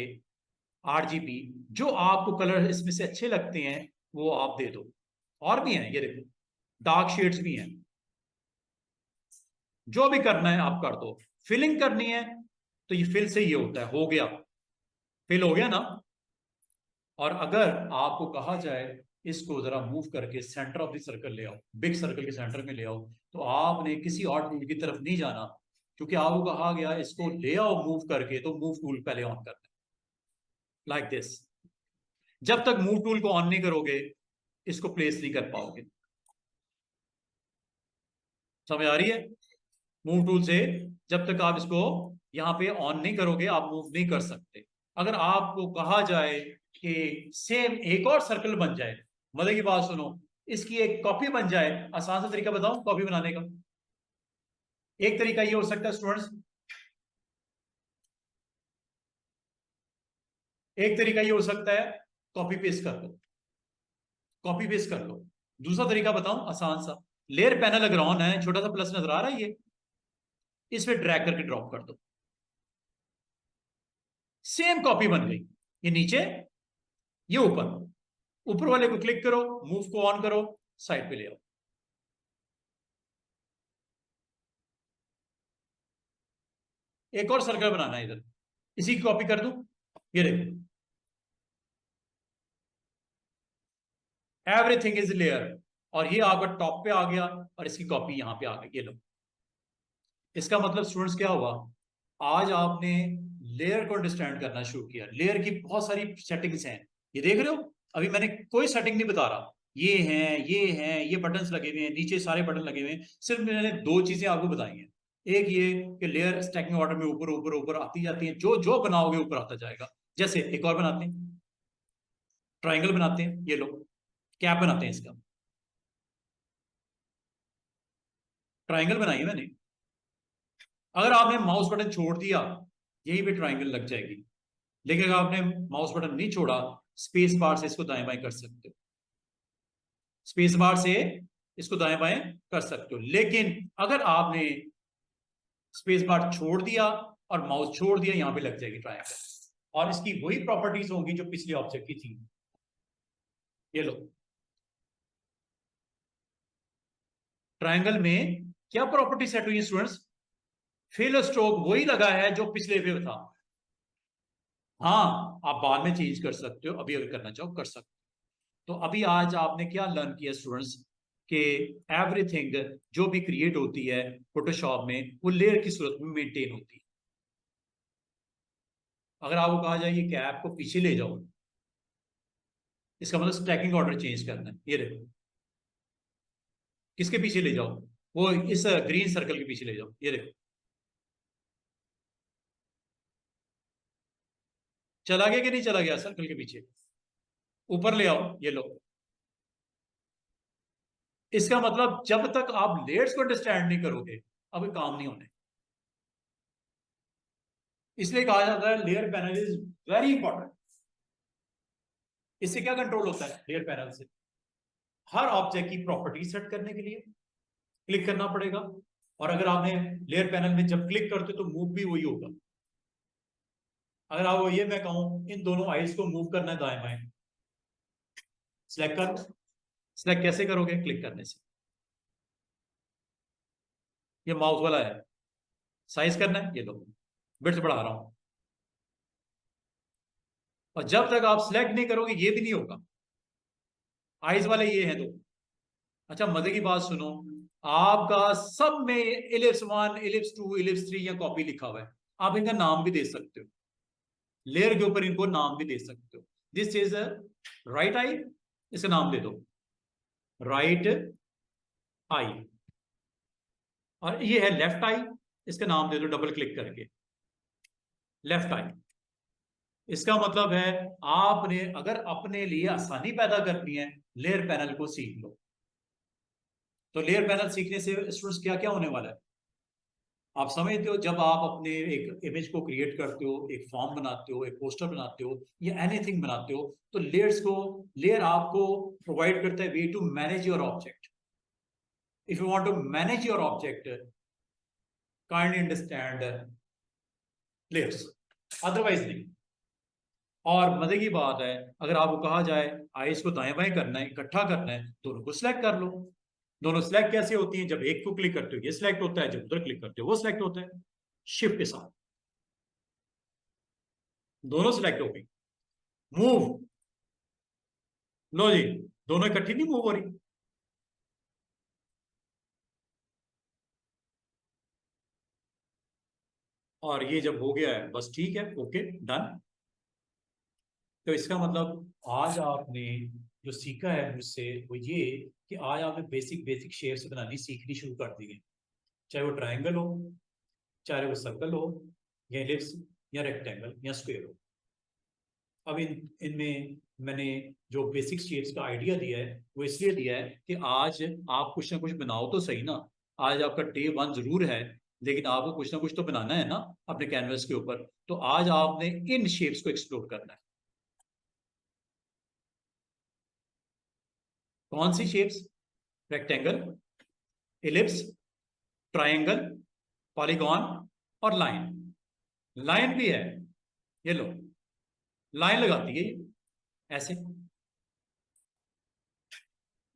RGB। जो आपको कलर इसमें से अच्छे लगते हैं वो आप दे दो। और भी हैं, ये देखो, डार्क शेड्स भी हैं। जो भी करना है आप कर दो। फिलिंग करनी है तो ये फिल से ये होता है, हो गया, फिल हो गया ना। और अगर आपको कहा जाए इसको जरा मूव करके सेंटर ऑफ द सर्कल ले आओ, बिग सर्कल के सेंटर में ले आओ, तो आपने किसी और टूल की तरफ नहीं जाना, क्योंकि आपको कहा गया इसको ले आओ मूव करके, तो मूव टूल पहले ऑन करना, लाइक दिस। जब तक मूव टूल को ऑन नहीं करोगे इसको प्लेस नहीं कर पाओगे। समझ आ रही है? मूव टूल से जब तक आप इसको यहां पे ऑन नहीं करोगे आप मूव नहीं कर सकते। अगर आपको कहा जाए कि सेम एक और सर्कल बन जाए, मजे की बात सुनो, इसकी एक कॉपी बन जाए, आसान सा तरीका बताऊं कॉपी बनाने का। एक तरीका ये हो सकता है स्टूडेंट्स, एक तरीका ये हो सकता है, कॉपी पेस्ट कर लो, कॉपी पेस्ट कर लो। दूसरा तरीका बताऊं आसान सा, लेयर पैनल अगर ऑन है, छोटा सा प्लस नजर आ रहा है, ये इस पे ड्रैग करके ड्रॉप कर दो, सेम कॉपी बन गई। ये नीचे, ये ऊपर, ऊपर वाले को क्लिक करो, मूव को ऑन करो, साइड पे ले आओ। एक और सर्कल बनाना है इधर, इसी की कॉपी कर दूं? ये देखो, एवरीथिंग इज लेयर, और ये आपका टॉप पे आ गया, और इसकी कॉपी यहां पे आ गई, ये लो। इसका मतलब स्टूडेंट्स क्या हुआ? आज आपने लेयर को अंडरस्टैंड करना शुरू किया। लेयर की बहुत सारी सेटिंग्स हैं, ये देख रहे हो, अभी मैंने कोई सेटिंग नहीं बता रहा, ये बटन्स लगे हुए हैं, नीचे सारे बटन लगे हुए हैं, सिर्फ मैंने दो चीजें आपको बताई हैं। एक ये कि लेयर स्टैकिंग ऑर्डर में ऊपर ऊपर ऊपर आती जाती है, जो जो बनाओगे ऊपर आता जाएगा। जैसे एक और बनाते हैं, ट्राइंगल बनाते हैं, ये लो, कैप बनाते हैं इसका। ट्राइंगल बनाई है मैंने, अगर आपने माउस बटन छोड़ दिया यही पे ट्राइंगल लग जाएगी, लेकिन अगर आपने माउस बटन नहीं छोड़ा, स्पेस बार से इसको दाएं बाएं कर सकते हो, स्पेस बार से इसको दाएं बाएं कर सकते हो। लेकिन अगर आपने स्पेस बार छोड़ दिया और माउस छोड़ दिया, यहां पे लग जाएगी ट्रायंगल, और इसकी वही प्रॉपर्टीज होंगी जो पिछले ऑब्जेक्ट की थी। ये लो, ट्रायंगल में क्या प्रॉपर्टी सेट हुई है स्टूडेंट्स? फिल स्ट्रोक वही लगा है जो पिछले पे था। हाँ, आप बाद में चेंज कर सकते हो, अभी अगर करना चाहो कर सकते हो। तो अभी आज आपने क्या लर्न किया स्टूडेंट्स, कि एवरीथिंग जो भी क्रिएट होती है फोटोशॉप में वो लेयर की सूरत में मेंटेन होती है। अगर आपको कहा जाए ये कैप को पीछे ले जाओ, इसका मतलब स्टैकिंग ऑर्डर चेंज करना है। ये देखो, किसके पीछे ले जाओ, वो इस ग्रीन सर्कल के पीछे ले जाओ। ये देखो चला गया कि नहीं चला गया, सर्कल के पीछे ऊपर ले आओ। ये लो, इसका मतलब जब तक आप लेयर्स को अंडरस्टैंड नहीं करोगे अब काम नहीं होने। इसलिए कहा जाता है layer panel is very important. इससे क्या कंट्रोल होता है लेयर पैनल से? हर ऑब्जेक्ट की प्रॉपर्टी सेट करने के लिए क्लिक करना पड़ेगा, और अगर आपने लेयर पैनल में जब क्लिक करते हो तो मूव भी वही होगा। अगर आप ये मैं कहूं इन दोनों आइज को मूव करना है दाएं बाएं, सिलेक्ट करो। सिलेक्ट कैसे करोगे? क्लिक करने से। ये माउस वाला है, साइज करना है, ये लो बिट्स बढ़ा रहा हूं। और जब तक आप सिलेक्ट नहीं करोगे ये भी नहीं होगा। आइज वाले ये हैं दो। अच्छा मजे की बात सुनो, आपका सब में इलिप्स 1 इलिप्स 2 इलिप्स 3 या कॉपी लिखा हुआ है, आप इनका नाम भी दे सकते हो, लेयर के ऊपर इनको नाम भी दे सकते हो। दिस इज राइट आई, इसका नाम दे दो राइट आई। और ये है लेफ्ट आई, इसका नाम दे दो डबल क्लिक करके लेफ्ट आई। इसका मतलब है आपने अगर अपने लिए आसानी पैदा करनी है लेयर पैनल को सीख लो। तो लेयर पैनल सीखने से स्टूडेंट्स क्या क्या होने वाला है आप समझते हो? जब आप अपने एक इमेज को क्रिएट करते हो, एक फॉर्म बनाते हो, एक पोस्टर बनाते हो या एनीथिंग बनाते हो, तो लेयर आपको प्रोवाइड करता है way to manage your object. If you want to manage your object kindly understand layers, otherwise नहीं। और मजे की बात है अगर आपको कहा जाए आइज को दाएं बाएं करना है, इकट्ठा करना है, दोनों को सिलेक्ट कर लो। दोनों सिलेक्ट कैसे होती हैं? जब एक को क्लिक करते हो ये सिलेक्ट होता है, जब उधर क्लिक करते हो वो सिलेक्ट होता है। शिफ्ट के साथ दोनों सिलेक्ट हो गई। मूव, लो जी, दोनों इकट्ठी नहीं मूव हो रही। और ये जब हो गया है बस ठीक है, ओके डन। तो इसका मतलब आज आपने जो सीखा है मुझसे वो ये कि आज आपने बेसिक बेसिक शेप्स बनानी सीखनी शुरू कर दी है, चाहे वो ट्रायंगल हो, चाहे वो सर्कल हो, या एलिप्स, या रेक्टेंगल, या स्क्वायर हो। अब इनमें मैंने जो बेसिक शेप्स का आइडिया दिया है वो इसलिए दिया है कि आज आप कुछ ना कुछ बनाओ तो सही ना। आज आपका डे 1 जरूर है, लेकिन आपको कुछ ना कुछ तो बनाना है ना अपने कैनवस के ऊपर। तो आज आपने इन शेप्स को एक्सप्लोर करना है। कौन सी shapes? Rectangle, ellipse, triangle, polygon और लाइन। लाइन भी है, ये लो लाइन लगाती है ये ऐसे,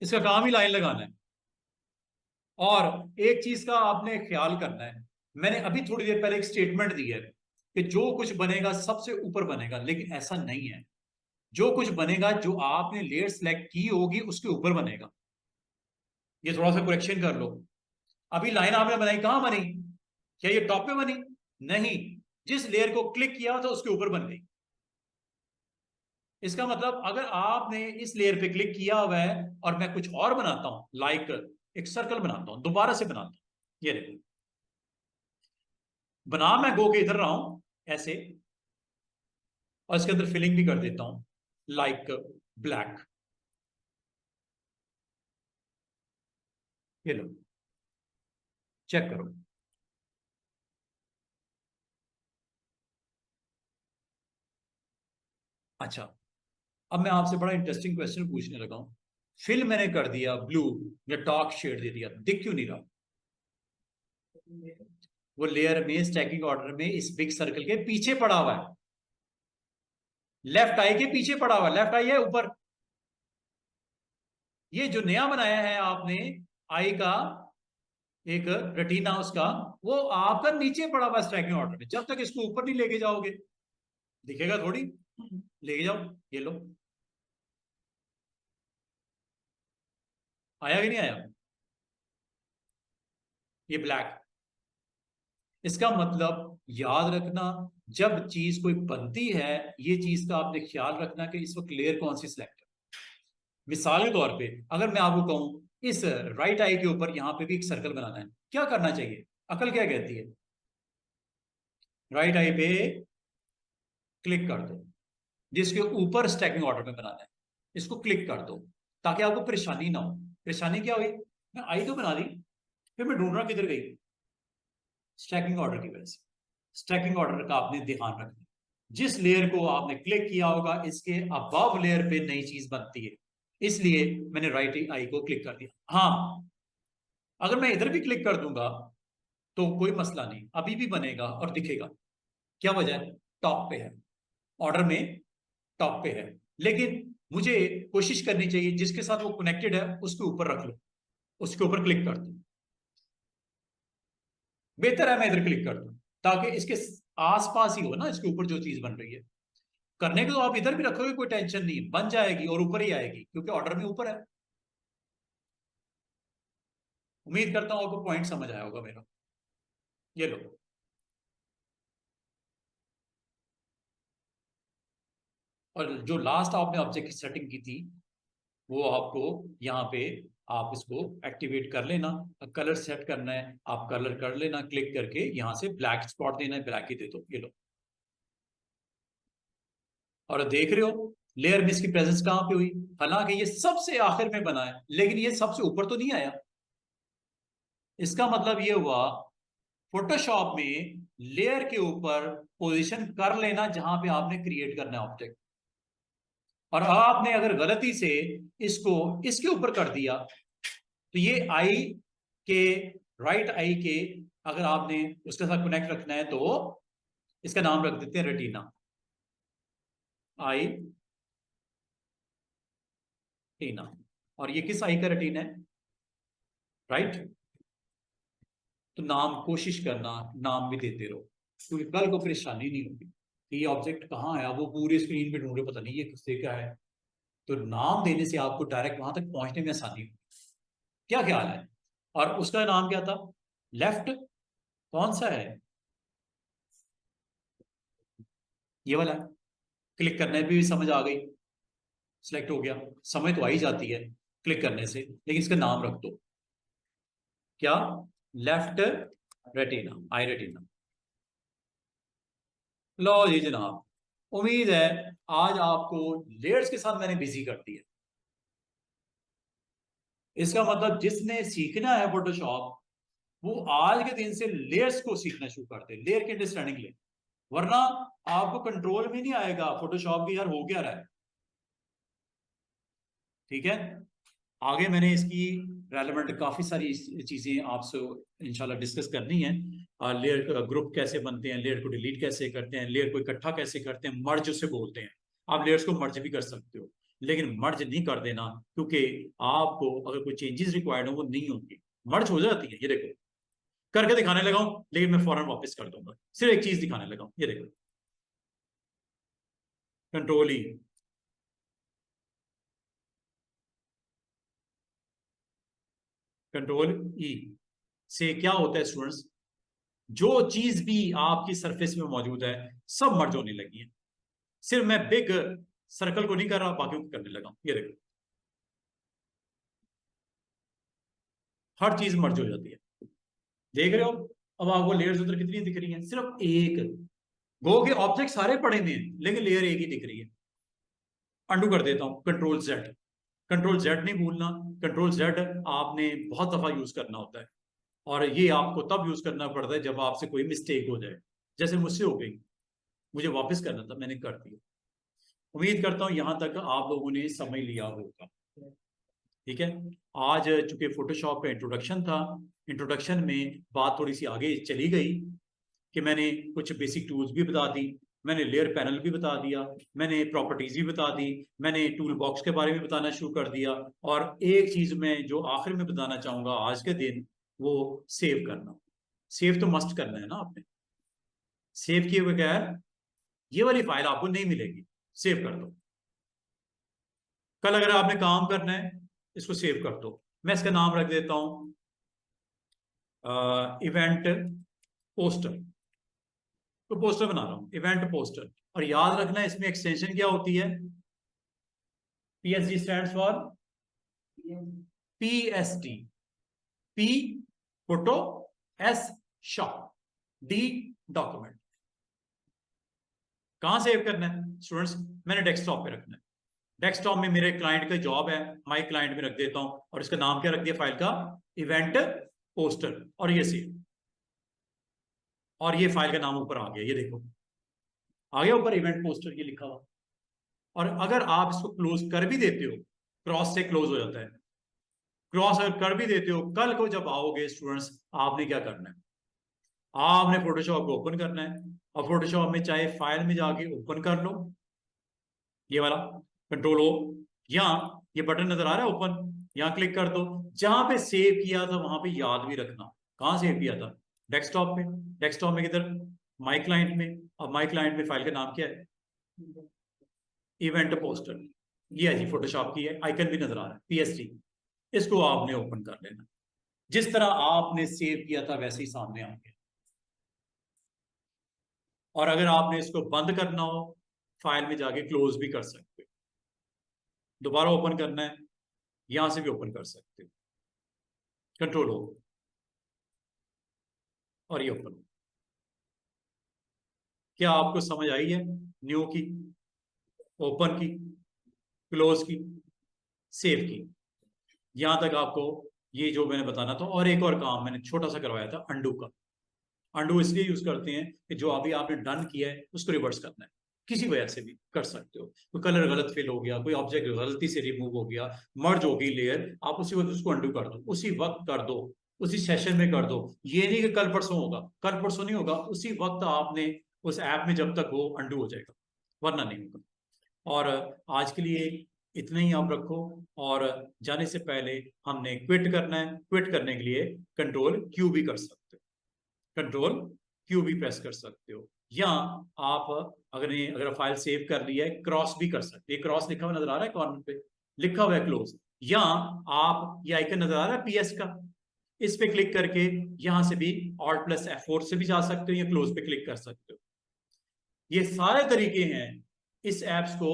इसका काम ही लाइन लगाना है। और एक चीज का आपने ख्याल करना है, मैंने अभी थोड़ी देर पहले एक स्टेटमेंट दी है कि जो कुछ बनेगा सबसे ऊपर बनेगा, लेकिन ऐसा नहीं है। जो कुछ बनेगा जो आपने लेयर सेलेक्ट की होगी उसके ऊपर बनेगा। ये थोड़ा सा करेक्शन कर लो। अभी लाइन आपने बनाई कहां बनी? क्या ये टॉप पे बनी? नहीं, जिस लेयर को क्लिक किया था उसके ऊपर बन गई। इसका मतलब अगर आपने इस लेयर पे क्लिक किया हुआ है और मैं कुछ और बनाता हूं, लाइक एक सर्कल बनाता हूं, दोबारा से बनाता हूं, ये देखो बना मैं गो के इधर रहा हूं ऐसे, और इसके अंदर फिलिंग भी कर देता हूं लाइक ब्लैक। ये लो चेक करो। अच्छा, अब मैं आपसे बड़ा इंटरेस्टिंग क्वेश्चन पूछने लगा हूं। फिल मैंने कर दिया ब्लू या डार्क शेड दे दिया, दिख क्यों नहीं रहा? वो लेयर में स्टैकिंग ऑर्डर में इस बिग सर्कल के पीछे पड़ा हुआ है, लेफ्ट आई के पीछे पड़ा हुआ है। लेफ्ट आई है ऊपर। ये जो नया बनाया है आपने आई का एक रेटिना उसका, वो आपका नीचे पड़ा हुआ स्टैकिंग ऑर्डर में। जब तक इसको ऊपर नहीं लेके जाओगे दिखेगा थोड़ी। लेके जाओ, ये लो, आया कि नहीं आया? ये ब्लैक। इसका मतलब याद रखना, जब चीज कोई बनती है ये चीज का आपने ख्याल रखना कि इस वक्त लेयर कौन सी सिलेक्ट है। मिसाल के तौर पे अगर मैं आपको कहूं इस राइट आई के ऊपर यहां पे भी एक सर्कल बनाना है, क्या करना चाहिए? अकल क्या कहती है? राइट आई पे क्लिक कर दो, जिसके ऊपर स्टैकिंग ऑर्डर में बनाना है, इसको क्लिक कर दो ताकि आपको परेशानी ना हो। परेशानी क्या हुई? मैं आई तो बना दी, फिर मैं ढूंढ रहा किधर गई, स्टैकिंग ऑर्डर की वजह से। स्टैकिंग ऑर्डर का आपने ध्यान रखना, जिस लेयर को आपने क्लिक किया होगा इसके अबव लेयर पे नई चीज बनती है, इसलिए मैंने राइट आई को क्लिक कर दिया। हाँ, अगर मैं इधर भी क्लिक कर दूंगा तो कोई मसला नहीं, अभी भी बनेगा और दिखेगा। क्या वजह है? टॉप पे है, ऑर्डर में टॉप पे है। लेकिन मुझे कोशिश करनी चाहिए जिसके साथ वो कनेक्टेड है उसके ऊपर रख लो, उसके ऊपर क्लिक कर दो। बेहतर है मैं इधर क्लिक कर दूं ताकि इसके आसपास ही हो ना, इसके ऊपर जो चीज बन रही है। करने को तो आप इधर भी रखोगे कोई टेंशन नहीं, बन जाएगी और ऊपर ही आएगी क्योंकि ऑर्डर में ऊपर है। उम्मीद करता हूं आपको पॉइंट समझ आया होगा मेरा। ये लो, और जो लास्ट आपने ऑब्जेक्ट की सेटिंग की थी वो आपको यहाँ पे आप इसको एक्टिवेट कर लेना। कलर सेट करना है, आप कलर कर लेना, क्लिक करके यहाँ से ब्लैक स्पॉट देना है, ब्लैक ही दे दो। ये लो, और देख रहे हो लेयर में इसकी प्रेजेंस कहां पे हुई? हालांकि ये सबसे आखिर में बना है लेकिन ये सबसे ऊपर तो नहीं आया। इसका मतलब ये हुआ फोटोशॉप में लेयर के ऊपर पोजीशन कर लेना जहां पे आपने क्रिएट करना है ऑब्जेक्ट। और आपने अगर गलती से इसको इसके ऊपर कर दिया तो ये आई के, राइट आई के, अगर आपने उसके साथ कनेक्ट रखना है तो इसका नाम रख देते हैं रेटिना, आई टीना। और ये किस आई का रेटिना है? राइट। तो नाम कोशिश करना नाम भी देते रहो क्योंकि कल को परेशानी नहीं होगी कि ये ऑब्जेक्ट कहाँ है, वो पूरी स्क्रीन पे ढूंढे पता नहीं ये किससे क्या है। तो नाम देने से आपको डायरेक्ट वहां तक पहुंचने में आसानी होगी। क्या ख्याल है? और उसका नाम क्या था? लेफ्ट कौन सा है? ये वाला। क्लिक करने भी समझ आ गई, सिलेक्ट हो गया, समझ तो आ ही जाती है क्लिक करने से, लेकिन इसका नाम रख दो क्या? लेफ्ट रेटिना, आई रेटिना। लो जी जनाब, उम्मीद है आज आपको लेयर्स के साथ मैंने बिजी कर दिया। इसका मतलब जिसने सीखना है फोटोशॉप वो आज के दिन से लेयर्स को सीखना शुरू कर दे, लेयर की अंडरस्टैंडिंग ले, वरना आपको कंट्रोल में नहीं आएगा फोटोशॉप की यार हो क्या रहा है। ठीक है, आगे मैंने इसकी रेलेवेंट काफी सारी चीजें आपसे इंशाल्लाह डिस्कस करनी है। लेयर ग्रुप कैसे बनते हैं, लेयर को डिलीट कैसे करते हैं, लेयर को इकट्ठा कैसे करते हैं, मर्ज उसे बोलते हैं। आप लेयर्स को मर्ज भी कर सकते हो लेकिन मर्ज नहीं कर देना क्योंकि आपको अगर कोई चेंजेस रिक्वायर्ड हो वो नहीं होंगी, मर्ज हो जाती है। ये देखो करके दिखाने लगा हूं लेकिन मैं फौरन वापस कर दूंगा, सिर्फ एक चीज दिखाने लगा हूं। ये देखो कंट्रोल ही, कंट्रोल ई से क्या होता है स्टूडेंट्स, जो चीज भी आपकी सरफेस में मौजूद है सब मर्ज होने लगी है। सिर्फ मैं बिग सर्कल को नहीं कर रहा, बाकी को करने लगा। ये देखो हर चीज मर्ज हो जाती है, देख रहे हो? अब आपको लेयर्स उधर कितनी दिख रही हैं? सिर्फ एक। गो के ऑब्जेक्ट सारे पड़े हुए हैं लेकिन लेयर एक ही दिख रही है। अंडू कर देता हूं, कंट्रोल जेड। कंट्रोल जेड नहीं भूलना, कंट्रोल जेड आपने बहुत दफा यूज करना होता है और ये आपको तब यूज करना पड़ता है जब आपसे कोई मिस्टेक हो जाए, जैसे मुझसे हो गई, मुझे वापस करना था मैंने कर दिया। उम्मीद करता हूं यहां तक आप लोगों ने समझ लिया होगा। ठीक है, आज चूंकि फोटोशॉप का इंट्रोडक्शन था, इंट्रोडक्शन में बात थोड़ी सी आगे चली गई कि मैंने कुछ बेसिक टूल्स भी बता दी, मैंने लेयर पैनल भी बता दिया, मैंने प्रॉपर्टीज भी बता दी, मैंने टूल बॉक्स के बारे में बताना शुरू कर दिया। और एक चीज मैं जो आखिर में बताना चाहूंगा आज के दिन, वो सेव करना। सेव तो मस्ट करना है ना आपने, सेव किए बगैर ये वाली फाइल आपको नहीं मिलेगी। सेव कर दो, कल अगर आपने काम करना है इसको सेव कर दो। मैं इसका नाम रख देता हूं इवेंट पोस्टर। तो पोस्टर बना रहा हूं इवेंट पोस्टर, और याद रखना इसमें एक्सटेंशन क्या होती है? PSG stands for PSD. P photo, S shot, D document. कहां सेव करना है स्टूडेंट्स? मैंने डेस्कटॉप पे रखना है। डेस्कटॉप में मेरे क्लाइंट का जॉब है, माई क्लाइंट में रख देता हूं, और इसका नाम क्या रख दिया फाइल का? Event poster. और ये सेव, और ये फाइल का नाम ऊपर आ गया, ये देखो आ गया ऊपर इवेंट पोस्टर, ये लिखा हुआ। और अगर आप इसको क्लोज कर भी देते हो, क्रॉस से क्लोज हो जाता है, क्रॉस अगर कर भी देते हो, कल को जब आओगे स्टूडेंट्स, आपने क्या करना है? आपने फोटोशॉप को ओपन करना है, और फोटोशॉप में चाहे फाइल में जाके ओपन कर लो, ये वाला कंट्रोल ओ, या ये बटन नजर आ रहा है ओपन, यहां क्लिक कर दो। जहां पे सेव किया था वहां पे याद भी रखना, कहां सेव किया था? डेस्कटॉप पे। डेस्कटॉप में किधर? माई क्लाइंट में। अब माई क्लाइंट में फाइल का नाम क्या है? Event poster. ये है जी, फोटोशॉप की है, आइकन भी नजर आ रहा है PSG। इसको आपने ओपन कर लेना, जिस तरह आपने सेव किया था वैसे ही सामने आ गया। और अगर आपने इसको बंद करना हो, फाइल में जाके क्लोज भी कर सकते हो, दोबारा ओपन करना है, यहां से भी ओपन कर सकते हो, कंट्रोल हो, और ये ओपन हो। क्या आपको समझ आई है? न्यू की, ओपन की, क्लोज की, सेव की, यहां तक आपको ये जो मैंने बताना था। और एक और काम मैंने छोटा सा करवाया था, अंडू का। अंडू इसलिए यूज करते हैं कि जो अभी आपने डन किया है उसको रिवर्स करना है, किसी वजह से भी कर सकते हो। कोई कलर गलत फिल हो गया, कोई ऑब्जेक्ट गलती से रिमूव हो गया, मर्ज होगी लेयर, आप उसी वक्त उसको अंडू कर दो, उसी वक्त कर दो, उसी सेशन में कर दो। ये नहीं कि कल परसों होगा, कल परसों नहीं होगा, उसी वक्त आपने उस ऐप में जब तक हो अंडू हो जाएगा, वरना नहीं होगा। और आज के लिए इतना ही आप रखो। और जाने से पहले हमने क्विट करना है, क्विट करने के लिए कंट्रोल Q भी कर सकते हो, कंट्रोल Q भी प्रेस कर सकते हो, या आप अगर फाइल सेव कर ली है, क्रॉस भी कर सकते हो। क्रॉस लिखा हुआ नजर आ रहा है कॉर्नर पे, लिखा हुआ है क्लोज, या आप ये आइकन नजर आ रहा है PS का, इस पे क्लिक करके यहां से भी Alt+F4 से भी जा सकते हो, या क्लोज पे क्लिक कर सकते हो। ये सारे तरीके हैं इस एप्स को,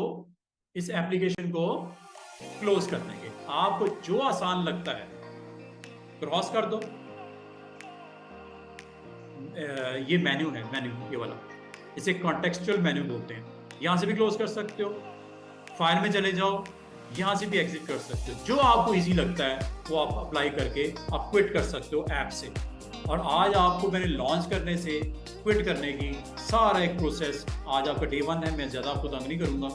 इस एप्लीकेशन को क्लोज करने के। आपको जो आसान लगता है क्रॉस कर दो। ये मेन्यू है, मेन्यू ये वाला, इसे कॉन्टेक्सचुअल मेन्यू बोलते हैं। यहां से भी क्लोज कर सकते हो, फाइल में चले जाओ, यहां से भी एग्जिट कर सकते हो। जो आपको इजी लगता है वो आप अप्लाई करके आप क्विट कर सकते हो ऐप से। और आज आपको मैंने लॉन्च करने से क्विट करने की सारा एक प्रोसेस, आज आपका डे 1 है, मैं ज़्यादा आपको तंग नहीं करूँगा।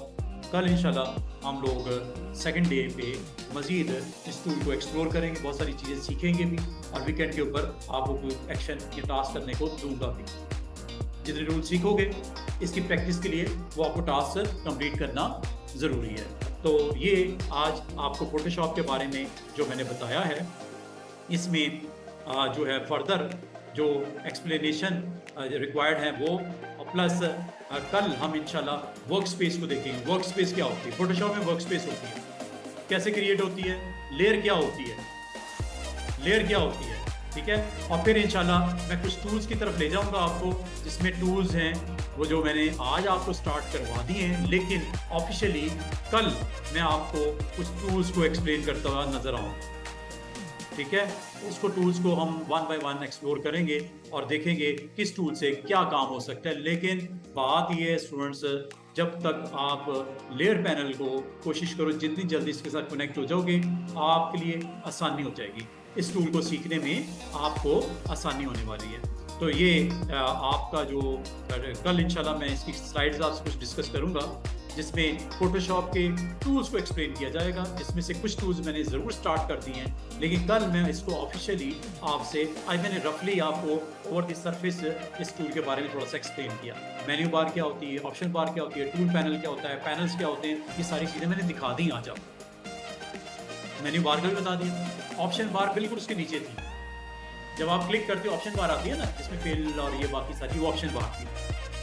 कल इंशाल्लाह हम लोग सेकंड डे पे मज़ीद इस टूल को एक्सप्लोर करेंगे, बहुत सारी चीज़ें सीखेंगे भी, और वीकेंड के ऊपर आपको कोई एक्शन या टास्क करने को दूंगा भी। जितने रूल सीखोगे इसकी प्रैक्टिस के लिए वो आपको टास्क कंप्लीट करना ज़रूरी है। तो ये आज आपको फोटोशॉप के बारे में जो मैंने बताया है, इसमें जो है फर्दर जो एक्सप्लेनेशन रिक्वायर्ड है वो, प्लस कल हम इंशाल्लाह वर्क स्पेस को देखेंगे। वर्क स्पेस क्या होती है? फोटोशॉप में वर्क स्पेस होती है, कैसे क्रिएट होती है, लेयर क्या होती है, लेयर क्या होती है, ठीक है। और फिर इंशाल्लाह मैं कुछ टूल्स की तरफ ले जाऊंगा आपको, जिसमें टूल्स हैं वो जो मैंने आज आपको स्टार्ट करवा दिए हैं, लेकिन ऑफिशियली कल मैं आपको कुछ टूल्स को एक्सप्लेन करता हुआ नजर आऊँगा, ठीक है। उसको टूल्स को हम 1 बाय 1 एक्सप्लोर करेंगे और देखेंगे किस टूल से क्या काम हो सकता है। लेकिन बात ये है स्टूडेंट्स, जब तक आप लेयर पैनल को कोशिश करो जितनी जल्दी इसके साथ कनेक्ट हो जाओगे, आपके लिए आसानी हो जाएगी, इस टूल को सीखने में आपको आसानी होने वाली है। तो ये आपका जो कल इंशाल्लाह मैं इसकी स्लाइड्स आपसे कुछ डिस्कस करूंगा, जिसमें फोटोशॉप के टूल्स को एक्सप्लेन किया जाएगा, जिसमें से कुछ टूल्स मैंने ज़रूर स्टार्ट कर दिए हैं, लेकिन कल मैं इसको ऑफिशियली आपसे, आज मैंने रफली आपको ओवर द सरफेस इस टूल के बारे में थोड़ा सा एक्सप्लेन किया। मेन्यू बार क्या होती है, ऑप्शन बार क्या होती है, टूल पैनल क्या होता है, पैनल्स क्या होते हैं, ये सारी चीज़ें मैंने दिखा दी आज आपको। मेन्यू बार का भी बता दिया, ऑप्शन बार बिल्कुल उसके नीचे थी, जब आप क्लिक करते हो ऑप्शन बार आती है ना, जिसमें फिल और ये बाकी सारी, वो ऑप्शन बार थी।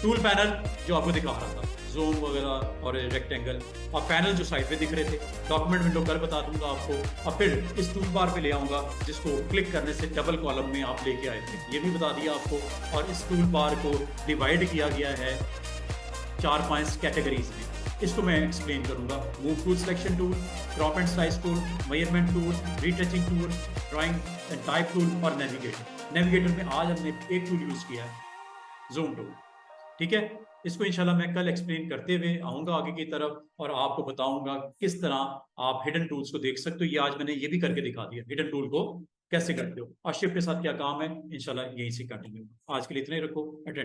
टूल पैनल जो आपको दिखा रहा था, ज़ूम वगैरह और रेक्टेंगल, और पैनल जो साइड पे दिख रहे थे, डॉक्यूमेंट विंडो कल बता दूंगा आपको। और फिर इस टूल बार पे ले आऊँगा जिसको क्लिक करने से डबल कॉलम में आप लेके आए थे, ये भी बता दिया आपको। और इस टूल बार को डिवाइड किया गया है 4-5 कैटेगरीज में, इसको मैं एक्सप्लेन करूंगा। Move tool, selection tool, crop and slice tool, measurement tool, retouching tool, drawing and type tool और नेविगेटर। नेविगेटर में आज हमने एक टूल यूज किया है, जूम टूल। ठीक है, इसको इंशाल्लाह मैं कल एक्सप्लेन करते हुए आऊंगा आगे की तरफ और आपको बताऊंगा किस तरह आप हिडन टूल्स को देख सकते हो। ये आज मैंने ये भी करके दिखा दिया, हिडन टूल को कैसे करते हो। आशिफ के साथ क्या काम है इंशाल्लाह यहीं से कंटिन्यू। आज के लिए इतने रखो। अटेंड